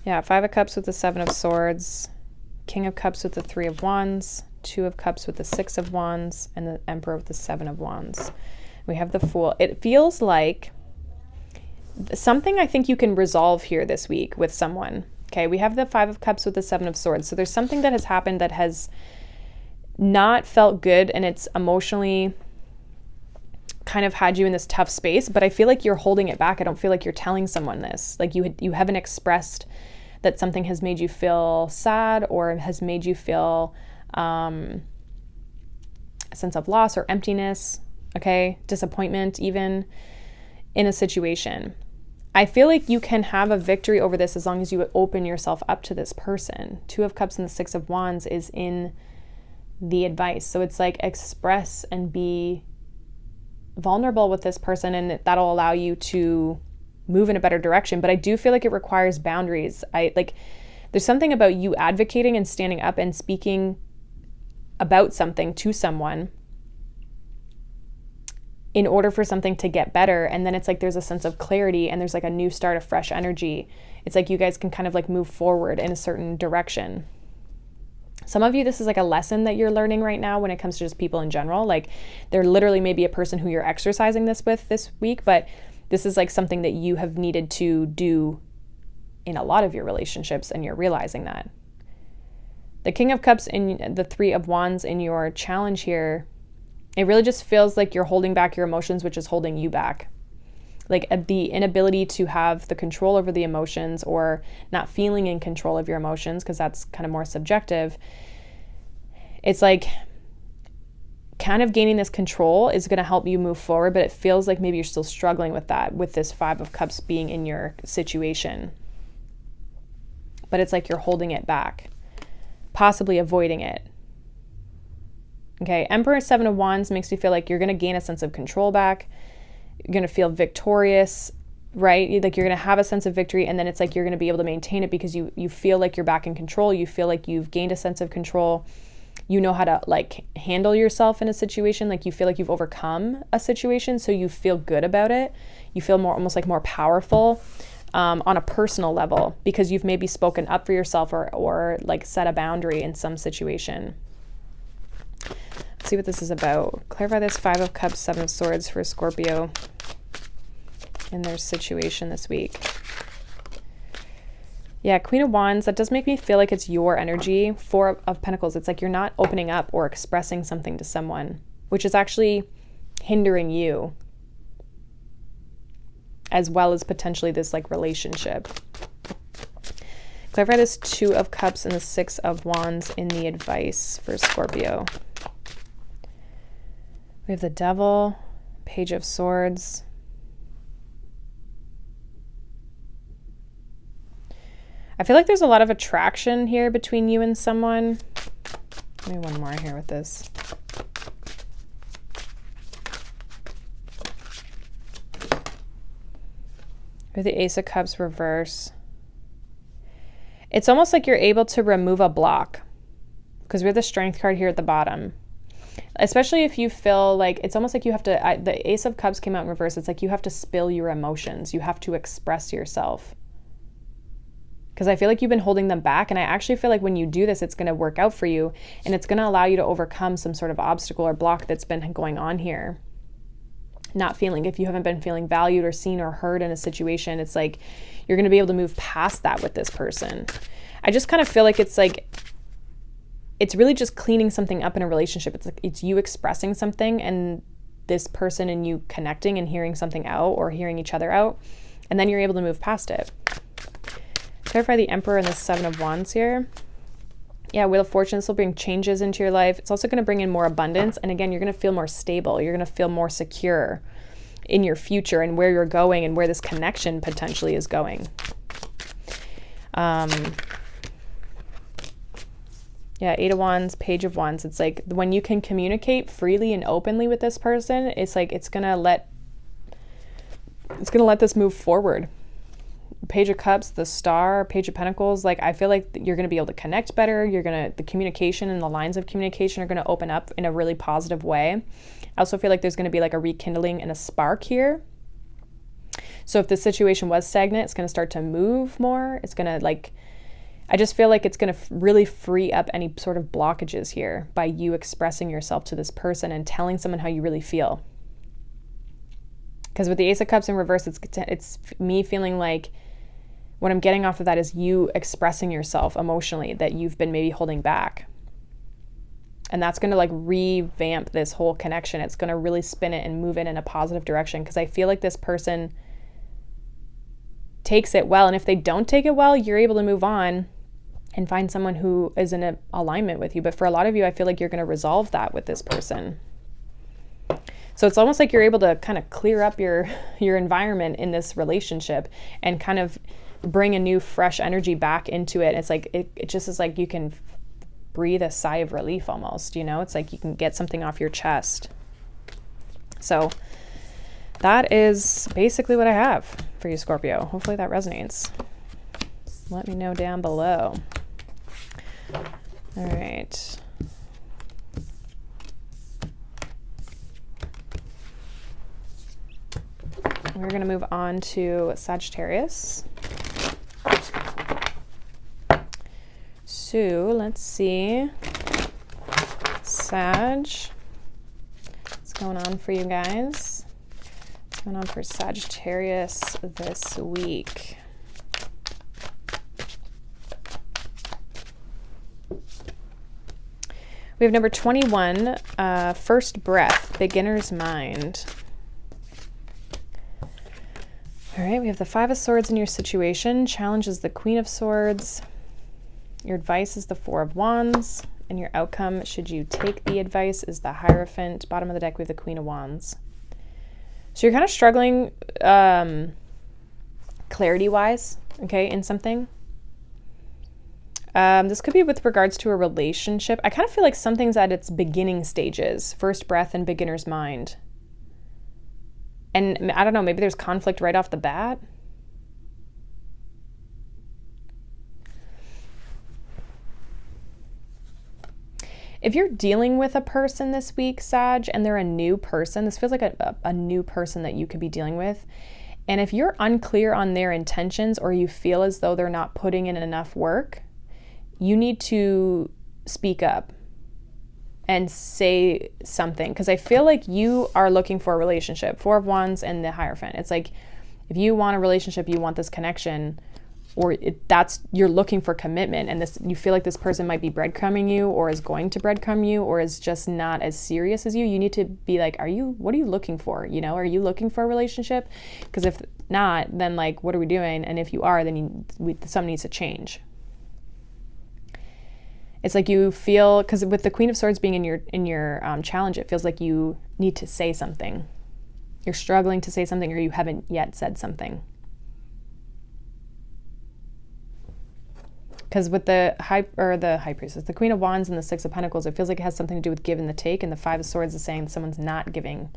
Yeah, Five of Cups with the Seven of Swords, King of Cups with the Three of Wands, Two of Cups with the Six of Wands, and the Emperor with the Seven of Wands. We have the Fool. It feels like something I think you can resolve here this week with someone. Okay, we have the Five of Cups with the Seven of Swords. So there's something that has happened that has not felt good, and it's emotionally kind of had you in this tough space, but I feel like you're holding it back. I don't feel like you're telling someone this. Like you haven't expressed that something has made you feel sad or has made you feel a sense of loss or emptiness, okay, disappointment even in a situation. I feel like you can have a victory over this as long as you open yourself up to this person. Two of Cups and the Six of Wands is in the advice. So it's like express and be vulnerable with this person, and that'll allow you to move in a better direction. But I do feel like it requires boundaries. There's something about you advocating and standing up and speaking about something to someone in order for something to get better. And then it's like there's a sense of clarity and there's like a new start, of fresh energy. It's like you guys can kind of like move forward in a certain direction. Some of you, this is like a lesson that you're learning right now when it comes to just people in general. Like there literally may be a person who you're exercising this with this week, but this is like something that you have needed to do in a lot of your relationships, and you're realizing that. The King of Cups and the Three of Wands in your challenge here, it really just feels like you're holding back your emotions, which is holding you back. Like the inability to have the control over the emotions, or not feeling in control of your emotions, because that's kind of more subjective. It's like kind of gaining this control is going to help you move forward, but it feels like maybe you're still struggling with that, with this Five of Cups being in your situation. But it's like you're holding it back, possibly avoiding it. Okay, Emperor, Seven of Wands makes me feel like you're going to gain a sense of control back. You're going to feel victorious, right? Like you're going to have a sense of victory, and then it's like you're going to be able to maintain it because you feel like you're back in control. You feel like you've gained a sense of control. You know how to like handle yourself in a situation. Like you feel like you've overcome a situation, so you feel good about it. You feel more, almost like more powerful on a personal level, because you've maybe spoken up for yourself or like set a boundary in some situation. Let's see what this is about. Clarify this Five of Cups, Seven of Swords for Scorpio in their situation this week. Yeah, Queen of Wands, that does make me feel like it's your energy. Four of Pentacles, it's like you're not opening up or expressing something to someone, which is actually hindering you, as well as potentially this like relationship. Clarify this Two of Cups and the Six of Wands in the advice for Scorpio. We have the Devil, Page of Swords. I feel like there's a lot of attraction here between you and someone. Maybe one more here with this. With the Ace of Cups reverse. It's almost like you're able to remove a block, because we have the Strength card here at the bottom. Especially if you feel like, it's almost like you have to, the Ace of Cups came out in reverse. It's like you have to spill your emotions. You have to express yourself. because I feel like you've been holding them back. And I actually feel like when you do this, it's going to work out for you, and it's going to allow you to overcome some sort of obstacle or block that's been going on here. If you haven't been feeling valued or seen or heard in a situation, it's like you're going to be able to move past that with this person. I just kind of feel like it's really just cleaning something up in a relationship. It's you expressing something and this person and you connecting and hearing something out or hearing each other out, and then you're able to move past it. Clarify the Emperor and the Seven of Wands here. Yeah, Wheel of Fortune, this will bring changes into your life. It's also going to bring in more abundance. And again, you're going to feel more stable. You're going to feel more secure in your future and where you're going and where this connection potentially is going. Yeah, Eight of Wands, Page of Wands. It's like when you can communicate freely and openly with this person, it's like it's gonna let this move forward. Page of Cups, the Star, Page of Pentacles. Like I feel like you're gonna be able to connect better. The communication and the lines of communication are gonna open up in a really positive way. I also feel like there's gonna be like a rekindling and a spark here. So if the situation was stagnant, it's gonna start to move more. It's gonna I just feel like it's going to really free up any sort of blockages here by you expressing yourself to this person and telling someone how you really feel. Because with the Ace of Cups in reverse, it's me feeling like what I'm getting off of that is you expressing yourself emotionally that you've been maybe holding back. And that's going to revamp this whole connection. It's going to really spin it and move it in a positive direction, because I feel like this person takes it well. And if they don't take it well, you're able to move on and find someone who is in alignment with you. But for a lot of you, I feel like you're going to resolve that with this person. So it's almost like you're able to kind of clear up your environment in this relationship and kind of bring a new fresh energy back into it. It's like, it just is like you can breathe a sigh of relief almost, it's like you can get something off your chest. So that is basically what I have for you, Scorpio. Hopefully that resonates. Let me know down below. All right. We're going to move on to Sagittarius. So let's see. Sag. What's going on for you guys? What's going on for Sagittarius this week? We have number 21, First Breath, Beginner's Mind. All right, we have the Five of Swords in your situation. Challenge is the Queen of Swords. Your advice is the Four of Wands. And your outcome, should you take the advice, is the Hierophant. Bottom of the deck, we have the Queen of Wands. So you're kind of struggling clarity-wise, okay, in something. This could be with regards to a relationship. I kind of feel like something's at its beginning stages. First breath and beginner's mind. And I don't know, maybe there's conflict right off the bat. If you're dealing with a person this week, Sag, and they're a new person, this feels like a new person that you could be dealing with. And if you're unclear on their intentions, or you feel as though they're not putting in enough work, you need to speak up and say something, because I feel like you are looking for a relationship. Four of Wands and the Hierophant. It's like if you want a relationship, you want this connection, or you're looking for commitment, and you feel like this person might be breadcrumbing you, or is going to breadcrumb you, or is just not as serious as you. You need to be like, what are you looking for? Are you looking for a relationship? Because if not, then what are we doing? And if you are, then something needs to change. It's like you feel, because with the Queen of Swords being in your challenge, it feels like you need to say something. You're struggling to say something, or you haven't yet said something. Because with the High Priestess, the Queen of Wands and the Six of Pentacles, it feels like it has something to do with give and the take, and the Five of Swords is saying someone's not giving.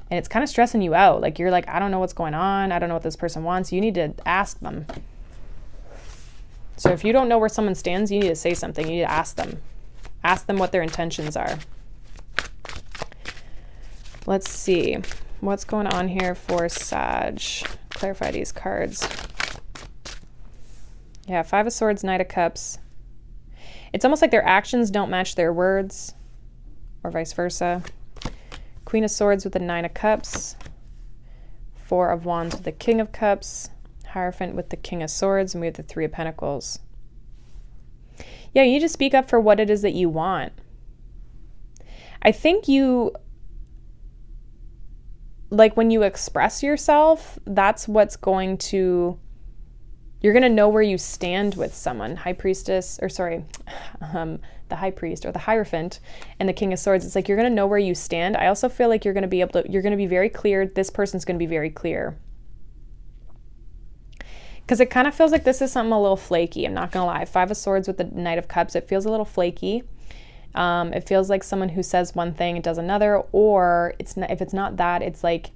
And it's kind of stressing you out. Like you're like, I don't know what's going on. I don't know what this person wants. You need to ask them. So if you don't know where someone stands, you need to say something. You need to ask them. Ask them what their intentions are. Let's see. What's going on here for Sag? Clarify these cards. Yeah, Five of Swords, Knight of Cups. It's almost like their actions don't match their words, or vice versa. Queen of Swords with the Nine of Cups. Four of Wands with the King of Cups. Hierophant with the King of Swords, and we have the Three of Pentacles. Yeah, you need to speak up for what it is that you want. I think like when you express yourself, that's what's going to, you're going to know where you stand with someone. High Priestess, or sorry, the High Priest or the Hierophant and the King of Swords. It's like you're going to know where you stand. I also feel like you're going to be able to, you're going to be very clear. This person's going to be very clear. Because it kind of feels like this is something a little flaky. I'm not going to lie. Five of Swords with the Knight of Cups. It feels a little flaky. It feels like someone who says one thing and does another, or it's not, if it's not that, it's like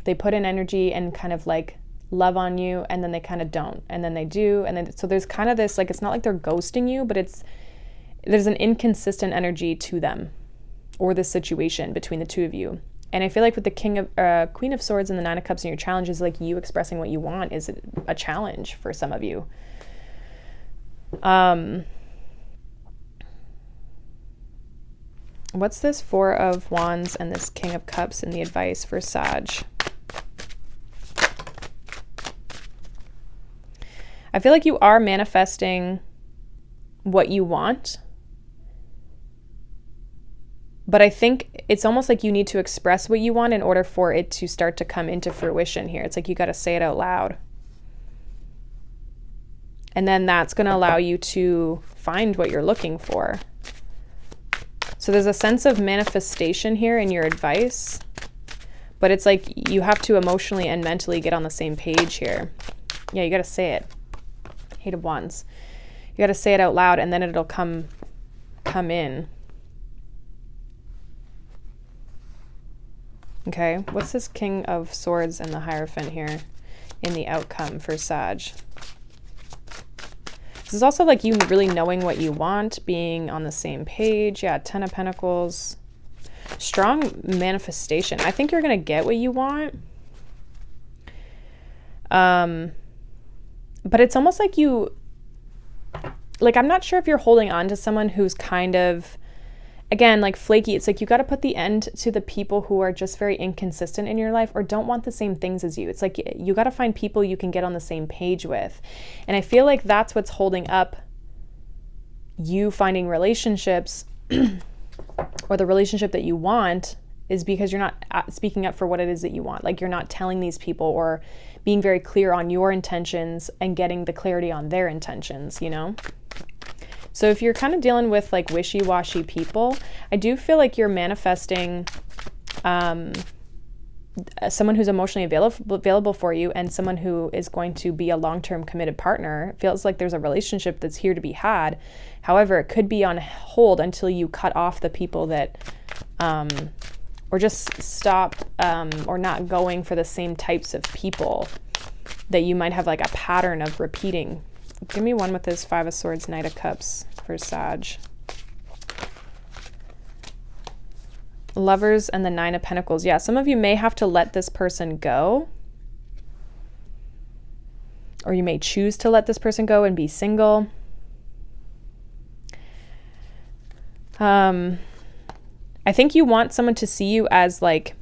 they put in energy and kind of like love on you, and then they kind of don't, and then they do, and then so there's kind of this, like, it's not like they're ghosting you, but there's an inconsistent energy to them or the situation between the two of you. And I feel like with the Queen of Swords and the Nine of Cups and your challenge is like you expressing what you want is a challenge for some of you. What's this Four of Wands and this King of Cups and the advice for Sag? I feel like you are manifesting what you want, but I think it's almost like you need to express what you want in order for it to start to come into fruition here. It's like you got to say it out loud. And then that's going to allow you to find what you're looking for. So there's a sense of manifestation here in your advice, but it's like you have to emotionally and mentally get on the same page here. Yeah, you got to say it. Eight of Wands. You got to say it out loud, and then it'll come in. Okay, what's this King of Swords and the Hierophant here in the outcome for Sag? This is also like you really knowing what you want, being on the same page. Yeah, Ten of Pentacles. Strong manifestation. I think you're going to get what you want. But it's almost like I'm not sure if you're holding on to someone who's kind of, again, like flaky. It's like you got to put the end to the people who are just very inconsistent in your life or don't want the same things as you. It's like you got to find people you can get on the same page with. And I feel like that's what's holding up you finding relationships or the relationship that you want, is because you're not speaking up for what it is that you want. Like you're not telling these people or being very clear on your intentions and getting the clarity on their intentions, you know? So if you're kind of dealing with like wishy-washy people, I do feel like you're manifesting someone who's emotionally available for you and someone who is going to be a long-term committed partner. It feels like there's a relationship that's here to be had. However, it could be on hold until you cut off the people that, or just stop or not going for the same types of people that you might have like a pattern of repeating. Give me one with this Five of Swords, Knight of Cups for Sag. Lovers and the Nine of Pentacles. Yeah, some of you may have to let this person go. Or you may choose to let this person go and be single. I think you want someone to see you as like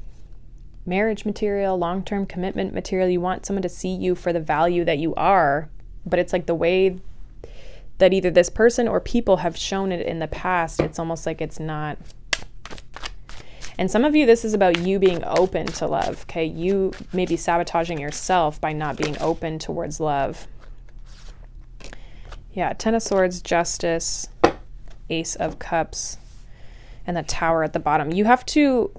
marriage material, long-term commitment material. You want someone to see you for the value that you are. But it's like the way that either this person or people have shown it in the past, it's almost like it's not. And some of you, this is about you being open to love, okay? You may be sabotaging yourself by not being open towards love. Yeah, Ten of Swords, Justice, Ace of Cups, and the Tower at the bottom. You have to,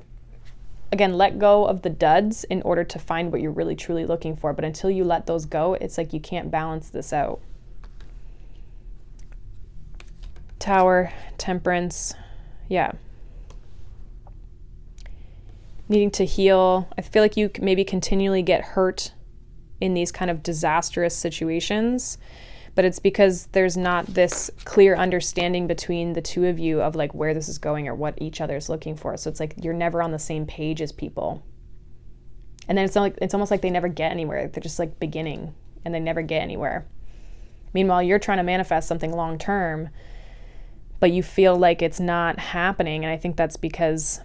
again, let go of the duds in order to find what you're really truly looking for. But until you let those go, it's like you can't balance this out. Tower, Temperance. Yeah. Needing to heal. I feel like you maybe continually get hurt in these kind of disastrous situations, but it's because there's not this clear understanding between the two of you of like where this is going or what each other is looking for. So it's like you're never on the same page as people. And then it's almost like they never get anywhere. They're just like beginning and they never get anywhere. Meanwhile, you're trying to manifest something long term, but you feel like it's not happening. And I think that's because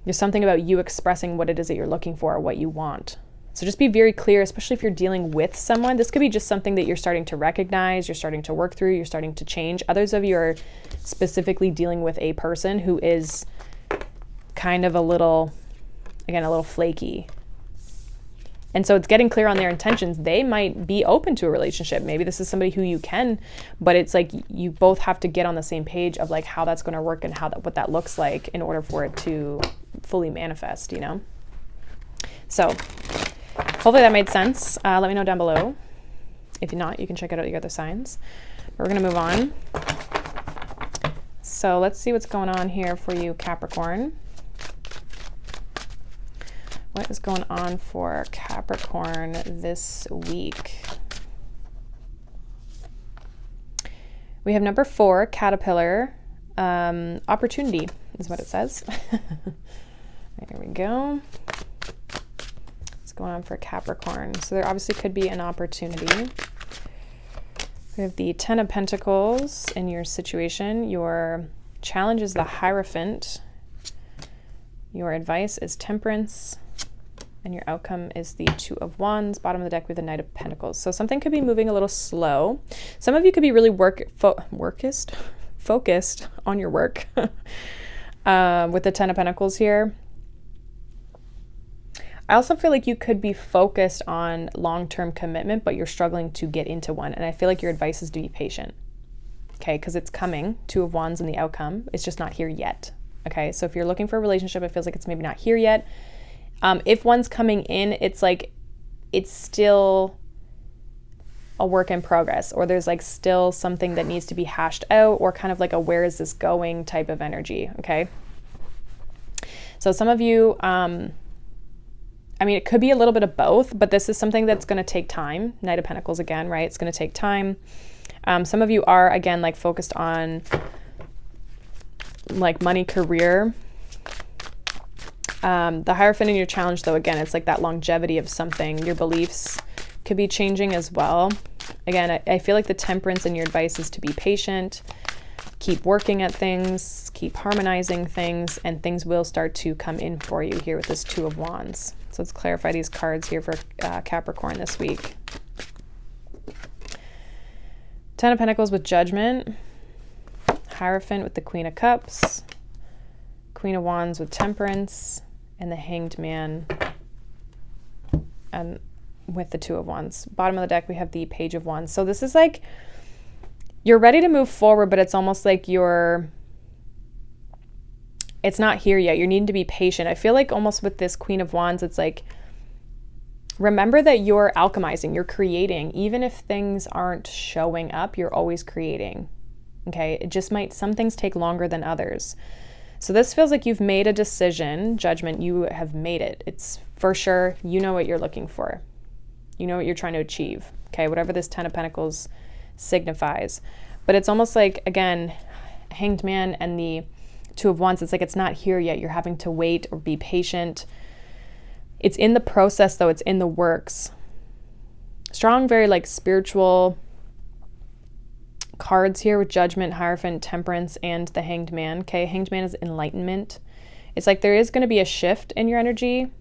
there's something about you expressing what it is that you're looking for, or what you want. So just be very clear, especially if you're dealing with someone. This could be just something that you're starting to recognize, you're starting to work through, you're starting to change. Others of you are specifically dealing with a person who is kind of a little flaky. And so it's getting clear on their intentions. They might be open to a relationship. Maybe this is somebody who you can, but it's like you both have to get on the same page of like how that's going to work and what that looks like in order for it to fully manifest, you know? So hopefully that made sense. Let me know down below. If not, you can check out the other signs. But we're going to move on. So let's see what's going on here for you, Capricorn. What is going on for Capricorn this week? We have number 4, Caterpillar. Opportunity is what it says. There we go. What's going on for Capricorn? So there obviously could be an opportunity. We have the 10 of Pentacles in your situation. Your challenge is the Hierophant. Your advice is Temperance. And your outcome is the 2 of Wands. Bottom of the deck with the Knight of Pentacles. So something could be moving a little slow. Some of you could be really focused on your work with the 10 of Pentacles here. I also feel like you could be focused on long-term commitment, but you're struggling to get into one. And I feel like your advice is to be patient. Okay, because it's coming. 2 of Wands and the outcome. It's just not here yet. Okay, so if you're looking for a relationship, it feels like it's maybe not here yet. If one's coming in, it's like it's still a work in progress, or there's like still something that needs to be hashed out, or kind of like a where is this going type of energy, okay? So some of you, I mean, it could be a little bit of both, but this is something that's going to take time. Knight of Pentacles again, right? It's going to take time. Some of you are, again, like focused on like money, career. The Hierophant in your challenge, though, again, it's like that longevity of something. Your beliefs could be changing as well. Again, I feel like the Temperance in your advice is to be patient, keep working at things, keep harmonizing things, and things will start to come in for you here with this 2 of Wands. So let's clarify these cards here for Capricorn this week. 10 of Pentacles with Judgment, Hierophant with the Queen of Cups, Queen of Wands with Temperance, and the Hanged Man and with the 2 of Wands. Bottom of the deck, we have the Page of Wands. So this is like, you're ready to move forward, but it's almost like it's not here yet. You need to be patient. I feel like almost with this Queen of Wands, it's like, remember that you're alchemizing, you're creating. Even if things aren't showing up, you're always creating. Okay, it just might, some things take longer than others. So this feels like you've made a decision, Judgment, you have made it. It's for sure, you know what you're looking for. You know what you're trying to achieve, okay? Whatever this 10 of Pentacles signifies. But it's almost like, again, Hanged Man and the 2 of Wands, it's like it's not here yet. You're having to wait or be patient. It's in the process, though. It's in the works. Strong, very like spiritual cards here with Judgment, Hierophant, Temperance, and the Hanged Man. Okay, Hanged Man is enlightenment. It's like there is going to be a shift in your energy,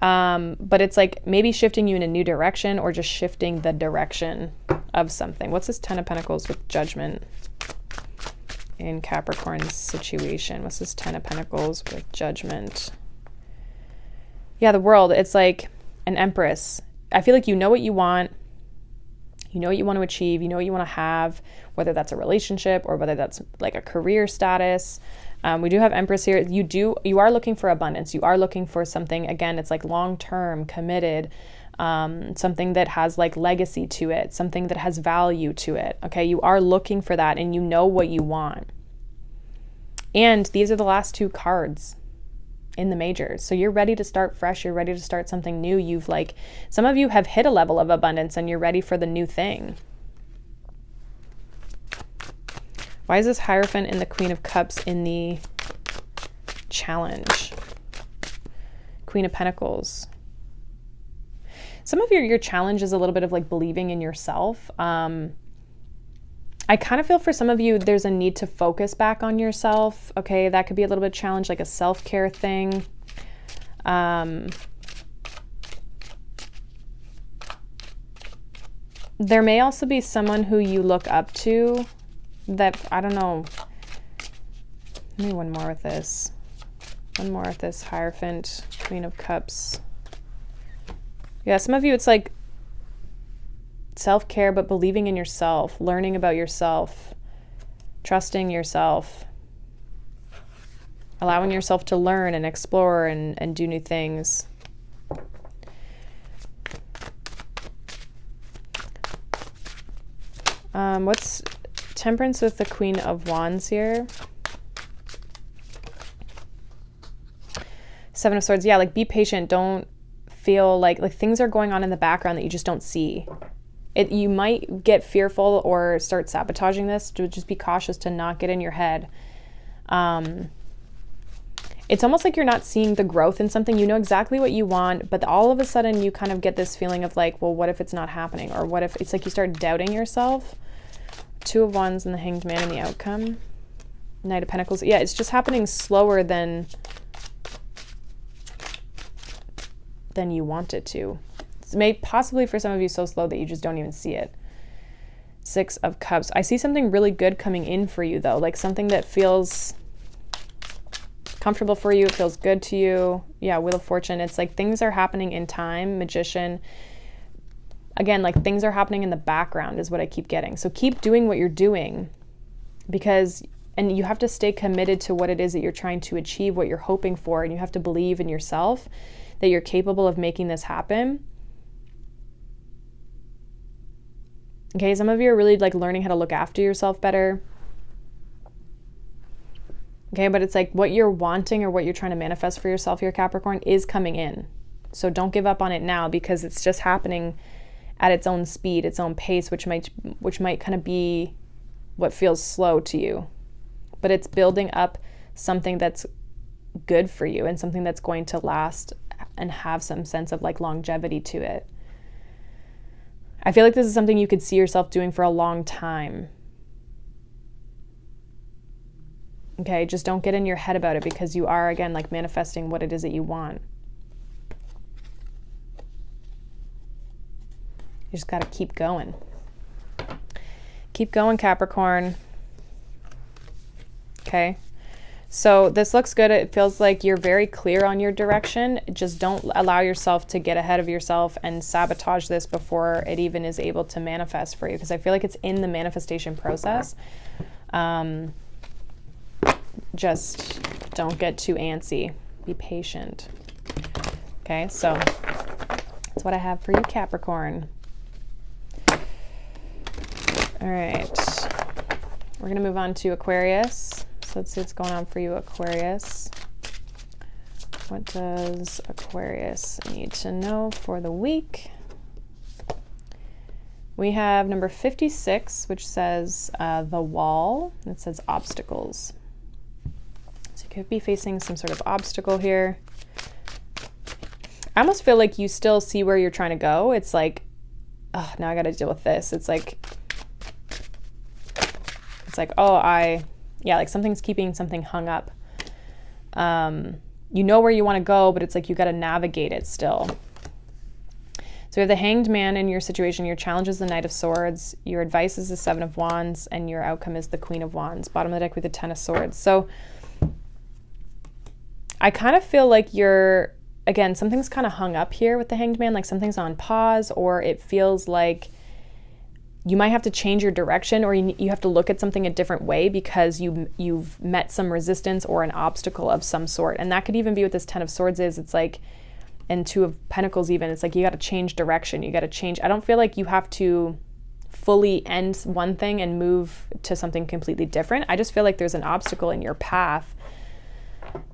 but it's like maybe shifting you in a new direction or just shifting the direction of something. What's this 10 of Pentacles with Judgment in Capricorn's situation? What's this 10 of Pentacles with Judgment? Yeah, the World. It's like an Empress. I feel like you know what you want. You know what you want to achieve, you know what you want to have, whether that's a relationship or whether that's like a career status. We do have Empress here. You are looking for abundance. You are looking for something, again, it's like long-term, committed, something that has like legacy to it, something that has value to it. Okay, you are looking for that and you know what you want. And these are the last 2 cards in the majors. So you're ready to start fresh. You're ready to start something new. You've like, some of you have hit a level of abundance and you're ready for the new thing. Why is this Hierophant and the Queen of Cups in the challenge? Queen of Pentacles. Some of your challenge is a little bit of like believing in yourself. I kind of feel for some of you, there's a need to focus back on yourself. Okay, that could be a little bit of challenge, like a self-care thing. There may also be someone who you look up to that, I don't know. Maybe one more with this. One more with this Hierophant, Queen of Cups. Yeah, some of you, it's like self-care, but believing in yourself, learning about yourself, trusting yourself, allowing yourself to learn and explore and do new things. What's Temperance with the Queen of Wands here? Seven of Swords. Yeah, like be patient. Don't feel like things are going on in the background that you just don't see. You might get fearful or start sabotaging this. Just be cautious to not get in your head. It's almost like you're not seeing the growth in something. You know exactly what you want, but all of a sudden you kind of get this feeling of like, well, what if it's not happening? Or what if it's like you start doubting yourself? Two of Wands and the Hanged Man in the outcome. Knight of Pentacles. Yeah, it's just happening slower than you want it to. It's possibly for some of you so slow that you just don't even see it. Six of Cups. I see something really good coming in for you though, like something that feels comfortable for you. It feels good to you. Yeah, Wheel of Fortune. It's like things are happening in time. Magician. Again, like things are happening in the background is what I keep getting. So keep doing what you're doing and you have to stay committed to what it is that you're trying to achieve, what you're hoping for, and you have to believe in yourself that you're capable of making this happen. Okay, some of you are really like learning how to look after yourself better. Okay, but it's like what you're wanting or what you're trying to manifest for yourself here, Capricorn, is coming in. So don't give up on it now because it's just happening at its own speed, its own pace, which might kind of be what feels slow to you. But it's building up something that's good for you and something that's going to last and have some sense of like longevity to it. I feel like this is something you could see yourself doing for a long time. Okay, just don't get in your head about it because you are, again, like manifesting what it is that you want. You just got to keep going. Keep going, Capricorn. Okay. So this looks good. It feels like you're very clear on your direction. Just don't allow yourself to get ahead of yourself and sabotage this before it even is able to manifest for you. Because I feel like it's in the manifestation process. Just don't get too antsy. Be patient. Okay, so that's what I have for you, Capricorn. All right. We're going to move on to Aquarius. So let's see what's going on for you, Aquarius. What does Aquarius need to know for the week? We have number 56, which says the wall. It says obstacles. So you could be facing some sort of obstacle here. I almost feel like you still see where you're trying to go. It's like, oh, now I got to deal with this. It's like, oh, like something's keeping something hung up. You know where you want to go, but it's like you got to navigate it still. So we have the Hanged Man in your situation. Your challenge is the Knight of Swords. Your advice is the Seven of Wands, and your outcome is the Queen of Wands. Bottom of the deck with the Ten of Swords. So I kind of feel like again, something's kind of hung up here with the Hanged Man, like something's on pause, or it feels like you might have to change your direction, or you have to look at something a different way because you've met some resistance or an obstacle of some sort. And that could even be what this Ten of Swords is. It's like, and Two of Pentacles even, it's like you got to change direction. You got to change. I don't feel like you have to fully end one thing and move to something completely different. I just feel like there's an obstacle in your path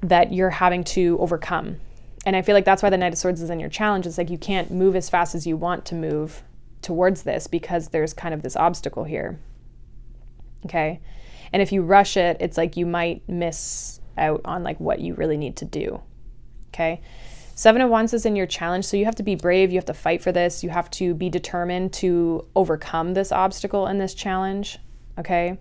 that you're having to overcome. And I feel like that's why the Knight of Swords is in your challenge. It's like you can't move as fast as you want to move towards this because there's kind of this obstacle here. Okay. And if you rush it, it's like you might miss out on like what you really need to do. Okay. Seven of Wands is in your challenge, so you have to be brave. You have to fight for this. You have to be determined to overcome this obstacle in this challenge, okay?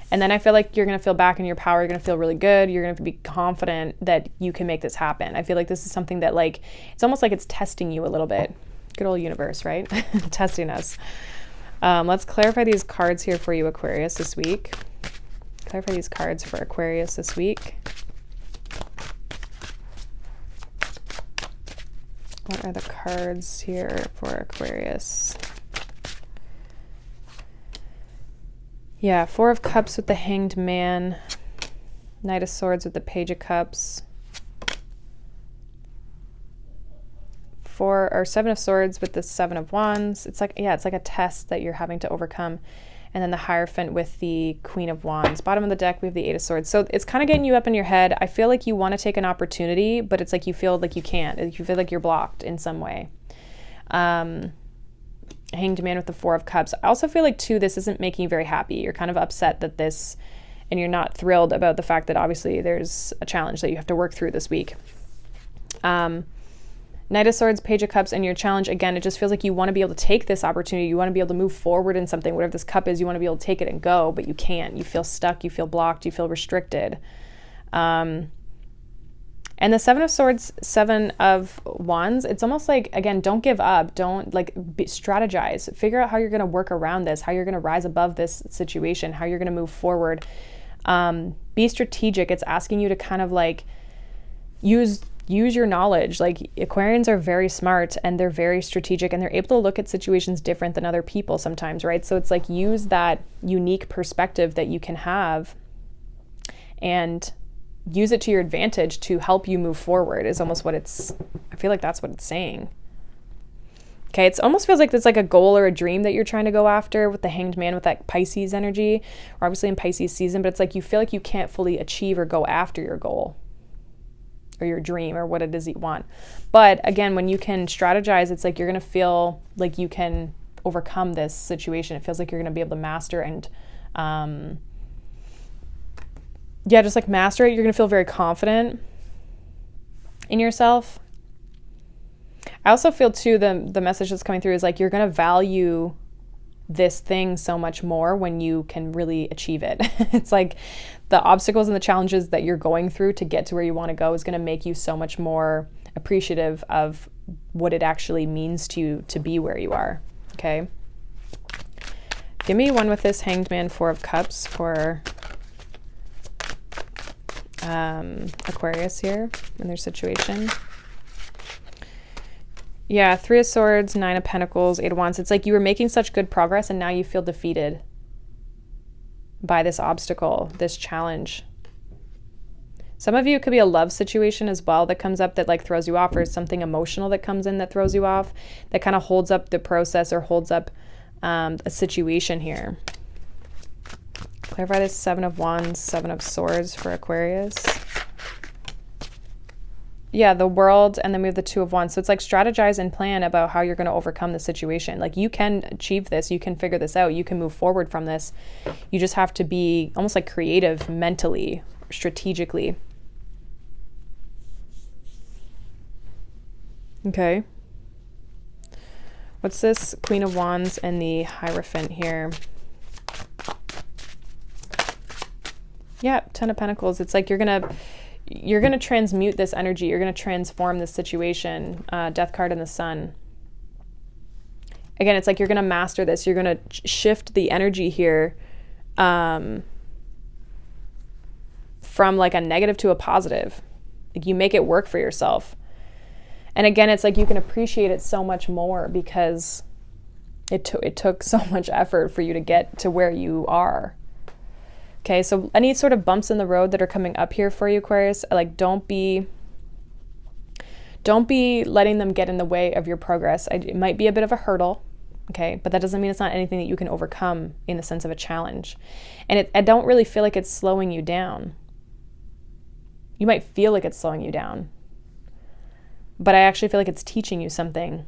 And then I feel like you're going to feel back in your power. You're going to feel really good. You're going to be confident that you can make this happen. I feel like this is something that, like, it's almost like it's testing you a little bit. Good old universe, right? Testing us. Let's clarify these cards here for you, Aquarius, this week. Clarify these cards for Aquarius this week. What are the cards here for Aquarius? Yeah, Four of Cups with the Hanged Man. Knight of Swords with the Page of Cups. Seven of Swords with the Seven of Wands. It's like, yeah, it's like a test that you're having to overcome. And then the Hierophant with the Queen of Wands. Bottom of the deck, we have the Eight of Swords. So it's kind of getting you up in your head. I feel like you want to take an opportunity, but it's like you feel like you can't. You feel like you're blocked in some way. Hanged Man with the Four of Cups. I also feel like, too, this isn't making you very happy. You're kind of upset that this, and you're not thrilled about the fact that obviously there's a challenge that you have to work through this week. Knight of Swords, Page of Cups, and your challenge, again, it just feels like you want to be able to take this opportunity. You want to be able to move forward in something. Whatever this cup is, you want to be able to take it and go, but you can't. You feel stuck. You feel blocked. You feel restricted. And the Seven of Swords, Seven of Wands, it's almost like, again, don't give up. Don't strategize. Figure out how you're going to work around this, how you're going to rise above this situation, how you're going to move forward. Be strategic. It's asking you to kind of like use your knowledge. Like, Aquarians are very smart and they're very strategic and they're able to look at situations different than other people sometimes, right? So it's like, use that unique perspective that you can have and use it to your advantage to help you move forward is almost what I feel like that's what it's saying. Okay, it almost feels like there's like a goal or a dream that you're trying to go after with the Hanged Man with that Pisces energy. We're obviously in Pisces season, but it's like you feel like you can't fully achieve or go after your goal or your dream or what it is that you want. But again, when you can strategize, it's like you're going to feel like you can overcome this situation. It feels like you're going to be able to master and just like master it. You're going to feel very confident in yourself. I also feel too, the message that's coming through is like, you're going to value this thing so much more when you can really achieve it. It's like the obstacles and the challenges that you're going through to get to where you want to go is going to make you so much more appreciative of what it actually means to you to be where you are. Okay. Give me one with this Hanged Man, Four of Cups for Aquarius here in their situation. Yeah, Three of Swords, Nine of Pentacles, Eight of Wands. It's like you were making such good progress and now you feel defeated by this obstacle, this challenge. Some of you, it could be a love situation as well that comes up that like throws you off, or something emotional that comes in that throws you off, that kind of holds up the process or holds up a situation here. Clarify this Seven of Wands, Seven of Swords for Aquarius. Yeah, the World, and then we have the Two of Wands. So it's like strategize and plan about how you're going to overcome the situation. Like, you can achieve this. You can figure this out. You can move forward from this. You just have to be almost like creative mentally, strategically. Okay. What's this Queen of Wands and the Hierophant here? Yeah, Ten of Pentacles. It's like you're gonna transmute this energy. You're gonna transform this situation. Death card and the Sun. Again, it's like you're gonna master this. You're gonna shift the energy here from like a negative to a positive. Like, you make it work for yourself. And again, it's like you can appreciate it so much more because it took so much effort for you to get to where you are. Okay, so any sort of bumps in the road that are coming up here for you, Aquarius, like don't be letting them get in the way of your progress. It might be a bit of a hurdle, okay, but that doesn't mean it's not anything that you can overcome in the sense of a challenge. And I don't really feel like it's slowing you down. You might feel like it's slowing you down, but I actually feel like it's teaching you something.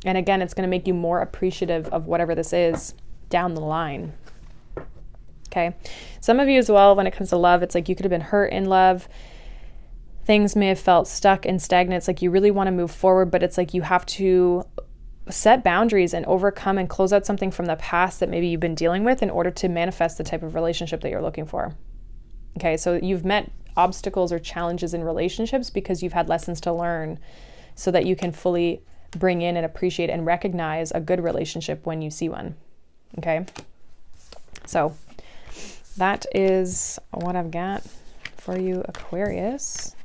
And again, it's going to make you more appreciative of whatever this is down the line. Okay. Some of you as well, when it comes to love, it's like you could have been hurt in love. things may have felt stuck and stagnant. It's like you really want to move forward, but it's like you have to set boundaries and overcome and close out something from the past that maybe you've been dealing with in order to manifest the type of relationship that you're looking for. Okay, so you've met obstacles or challenges in relationships because you've had lessons to learn so that you can fully bring in and appreciate and recognize a good relationship when you see one. Okay, so that is what I've got for you, Aquarius.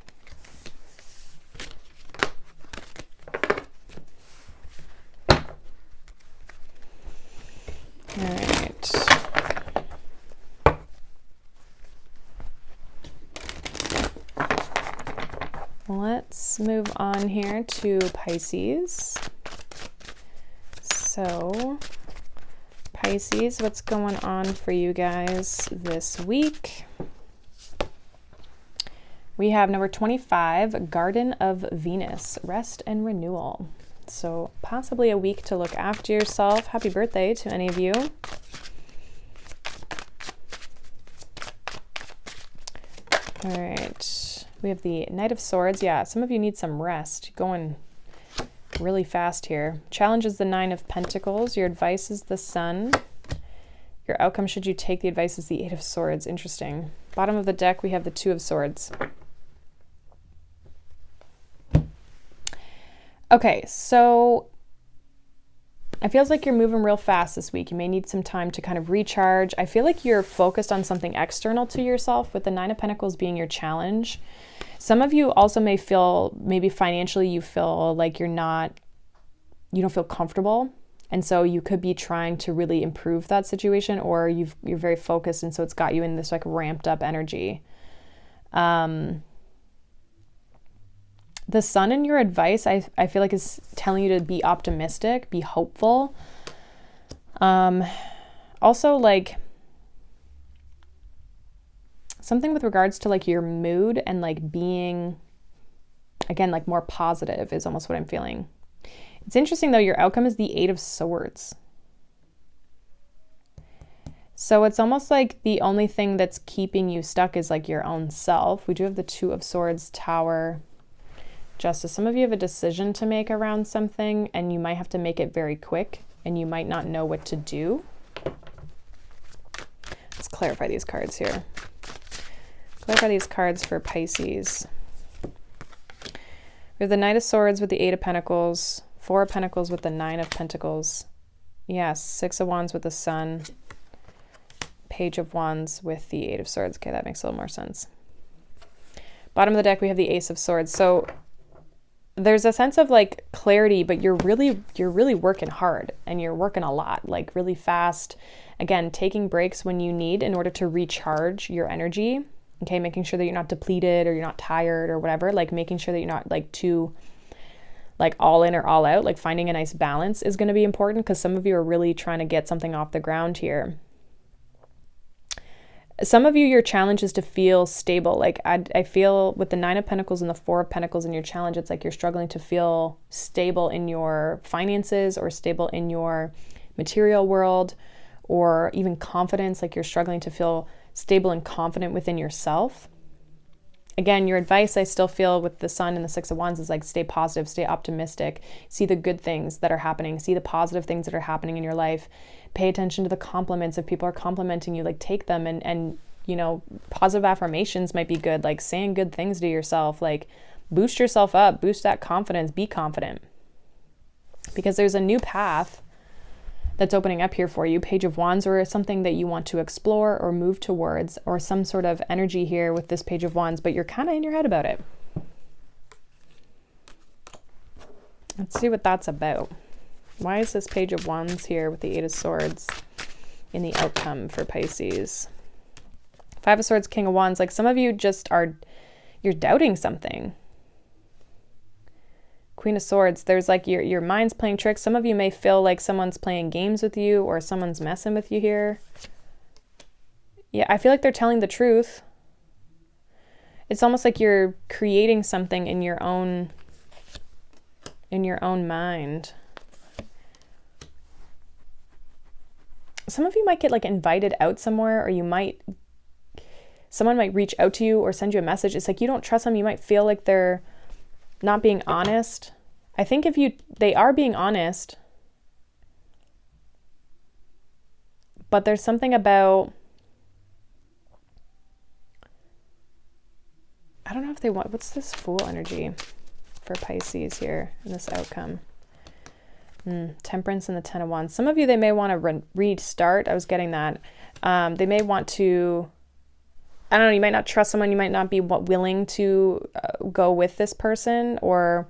All right. Let's move on here to Pisces. So, Pisces, what's going on for you guys this week? We have number 25, Garden of Venus, rest and renewal. So possibly a week to look after yourself. Happy birthday to any of you. All right, we have the Knight of Swords. Yeah, some of you need some rest. Going really fast here. Challenge is the Nine of Pentacles. Your advice is the Sun. Your outcome, should you take the advice, is the Eight of Swords. Interesting. Bottom of the deck, we have the Two of Swords. Okay, so it feels like you're moving real fast this week. You may need some time to kind of recharge. I feel like you're focused on something external to yourself, with the Nine of Pentacles being your challenge. Some of you also may feel, maybe financially, you feel like you don't feel comfortable. And so you could be trying to really improve that situation, or you're very focused, and so it's got you in this like ramped up energy. The Sun in your advice, I feel like, is telling you to be optimistic, be hopeful. Also, like, something with regards to like your mood and like being, again, like more positive is almost what I'm feeling. It's interesting though, your outcome is the Eight of Swords. So it's almost like the only thing that's keeping you stuck is like your own self. We do have the Two of Swords, Tower, Justice. Some of you have a decision to make around something, and you might have to make it very quick, and you might not know what to do. Let's clarify these cards here. Clarify these cards for Pisces. We have the Knight of Swords with the Eight of Pentacles, Four of Pentacles with the Nine of Pentacles. Yes, Six of Wands with the Sun, Page of Wands with the Eight of Swords. Okay, that makes a little more sense. Bottom of the deck, we have the Ace of Swords. So there's a sense of like clarity, but you're really working hard, and you're working a lot, like really fast. Again, taking breaks when you need in order to recharge your energy. Okay, making sure that you're not depleted or you're not tired or whatever, like making sure that you're not like too like all in or all out. Like finding a nice balance is going to be important, because some of you are really trying to get something off the ground here. Some of you, your challenge is to feel stable. Like I feel with the Nine of Pentacles and the Four of Pentacles in your challenge, it's like you're struggling to feel stable in your finances or stable in your material world, or even confidence. Like you're struggling to feel stable and confident within yourself. Again, your advice, I still feel with the Sun and the Six of Wands, is like stay positive, stay optimistic, see the good things that are happening, see the positive things that are happening in your life. Pay attention to the compliments. If people are complimenting you, like take them, and you know, positive affirmations might be good, like saying good things to yourself, like boost yourself up, boost that confidence, be confident, because there's a new path that's opening up here for you. Page of Wands, or something that you want to explore or move towards, or some sort of energy here with this Page of Wands, but you're kind of in your head about it. Let's see what that's about. Why is this Page of Wands here with the Eight of Swords in the outcome for Pisces? Five of Swords, King of Wands. Like some of you just you're doubting something. Queen of Swords, there's like your mind's playing tricks. Some of you may feel like someone's playing games with you, or someone's messing with you here. Yeah, I feel like they're telling the truth. It's almost like you're creating something in your own mind. Some of you might get like invited out somewhere, or you might Someone might reach out to you or send you a message. It's like you don't trust them. You might feel like they're not being honest. I think they are being honest, but there's something about, I don't know if they want, what's this Fool energy for Pisces here in this outcome? Temperance and the Ten of Wands. Some of you, they may want to restart. I was getting that. They may want to, I don't know, you might not trust someone. You might not be willing to go with this person, or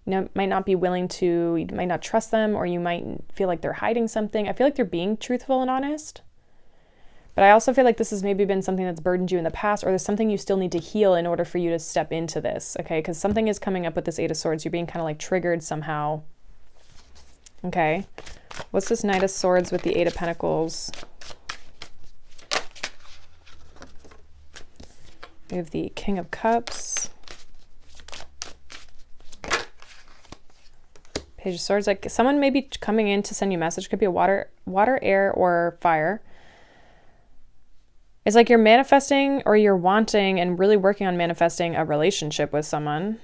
might not be willing to, you might not trust them, or you might feel like they're hiding something. I feel like they're being truthful and honest. But I also feel like this has maybe been something that's burdened you in the past, or there's something you still need to heal in order for you to step into this, okay? Because something is coming up with this Eight of Swords. You're being kind of like triggered somehow. Okay. What's this Knight of Swords with the Eight of Pentacles? We have the King of Cups. Page of Swords. Like someone may be coming in to send you a message. Could be a water, air, or fire. It's like you're manifesting, or you're wanting and really working on manifesting a relationship with someone.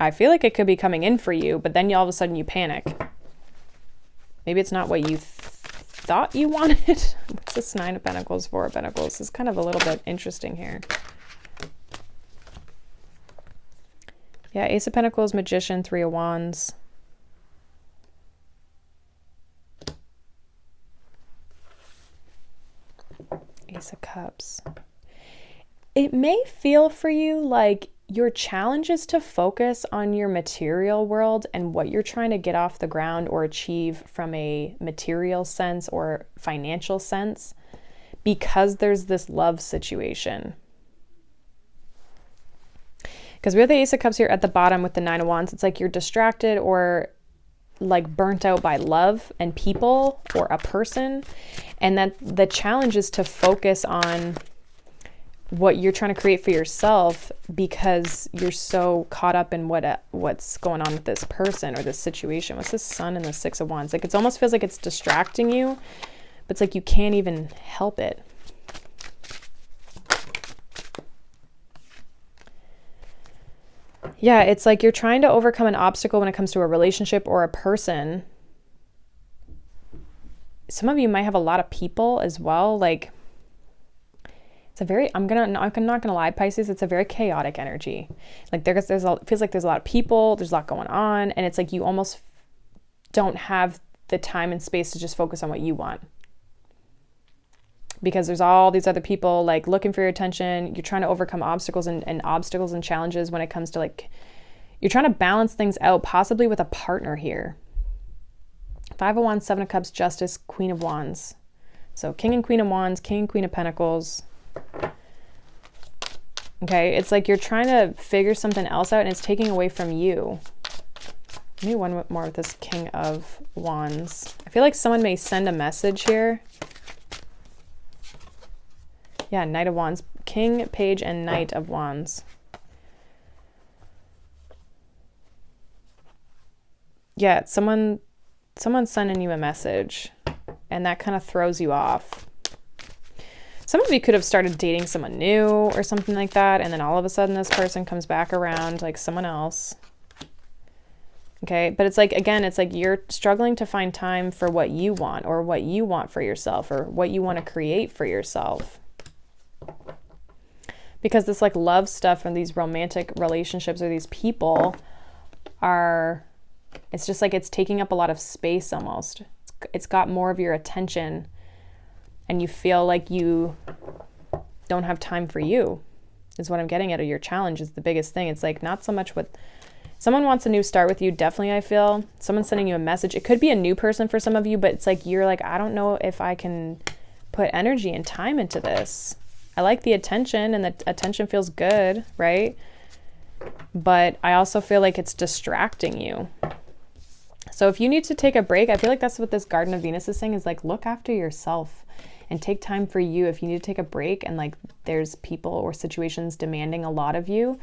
I feel like it could be coming in for you, but then all of a sudden you panic. Maybe it's not what you thought you wanted. What's this Nine of Pentacles, Four of Pentacles? This is kind of a little bit interesting here. Yeah, Ace of Pentacles, Magician, Three of Wands. Ace of Cups. It may feel for you like your challenge is to focus on your material world and what you're trying to get off the ground or achieve from a material sense or financial sense, because there's this love situation. Because we have the Ace of Cups here at the bottom with the Nine of Wands. It's like you're distracted or like burnt out by love and people or a person. And that the challenge is to focus on what you're trying to create for yourself, because you're so caught up in what's going on with this person or this situation. What's this Sun and the Six of Wands? Like it almost feels like it's distracting you, but it's like you can't even help it. Yeah, it's like you're trying to overcome an obstacle when it comes to a relationship or a person. Some of you might have a lot of people as well. Like it's a very, I'm not gonna lie, Pisces, it's a very chaotic energy. Like feels like there's a lot of people, there's a lot going on, and it's like you almost don't have the time and space to just focus on what you want. Because there's all these other people like looking for your attention. You're trying to overcome obstacles and obstacles and challenges when it comes to like, you're trying to balance things out, possibly with a partner here. Five of Wands, Seven of Cups, Justice, Queen of Wands. So King and Queen of Wands, King and Queen of Pentacles. Okay, it's like you're trying to figure something else out and it's taking away from you. Maybe one more with this King of Wands. I feel like someone may send a message here. Yeah, Knight of Wands. King, Page, and Knight of Wands. Yeah, someone's sending you a message, and that kind of throws you off. Some of you could have started dating someone new or something like that, and then all of a sudden this person comes back around like someone else. Okay, but it's like, again, it's like you're struggling to find time for what you want, or what you want for yourself, or what you want to create for yourself. Because this like love stuff and these romantic relationships or these people are, it's just like it's taking up a lot of space almost. It's got more of your attention, and you feel like you don't have time for you, is what I'm getting at. Or your challenge is the biggest thing. It's like not so much what someone wants a new start with you. Definitely, I feel someone's sending you a message. It could be a new person for some of you, but it's like you're like, I don't know if I can put energy and time into this. I like the attention, and the attention feels good, right? But I also feel like it's distracting you. So if you need to take a break, I feel like that's what this Garden of Venus is saying, is like, look after yourself and take time for you. If you need to take a break and like there's people or situations demanding a lot of you,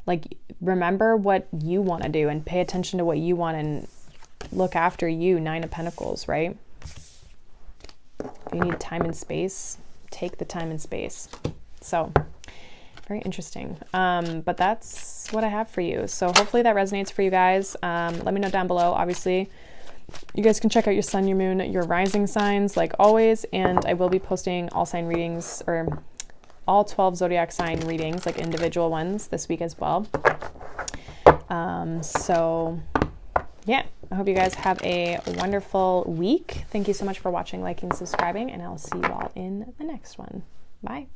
like remember what you want to do and pay attention to what you want and look after you. Nine of Pentacles, right? If you need time and space, take the time and space. So very interesting. But that's what I have for you. So hopefully that resonates for you guys. Let me know down below. Obviously, you guys can check out your sun, your moon, your rising signs like always. And I will be posting all sign readings, or all 12 zodiac sign readings, like individual ones, this week as well. So yeah, I hope you guys have a wonderful week. Thank you so much for watching, liking, subscribing, and I'll see you all in the next one. Bye.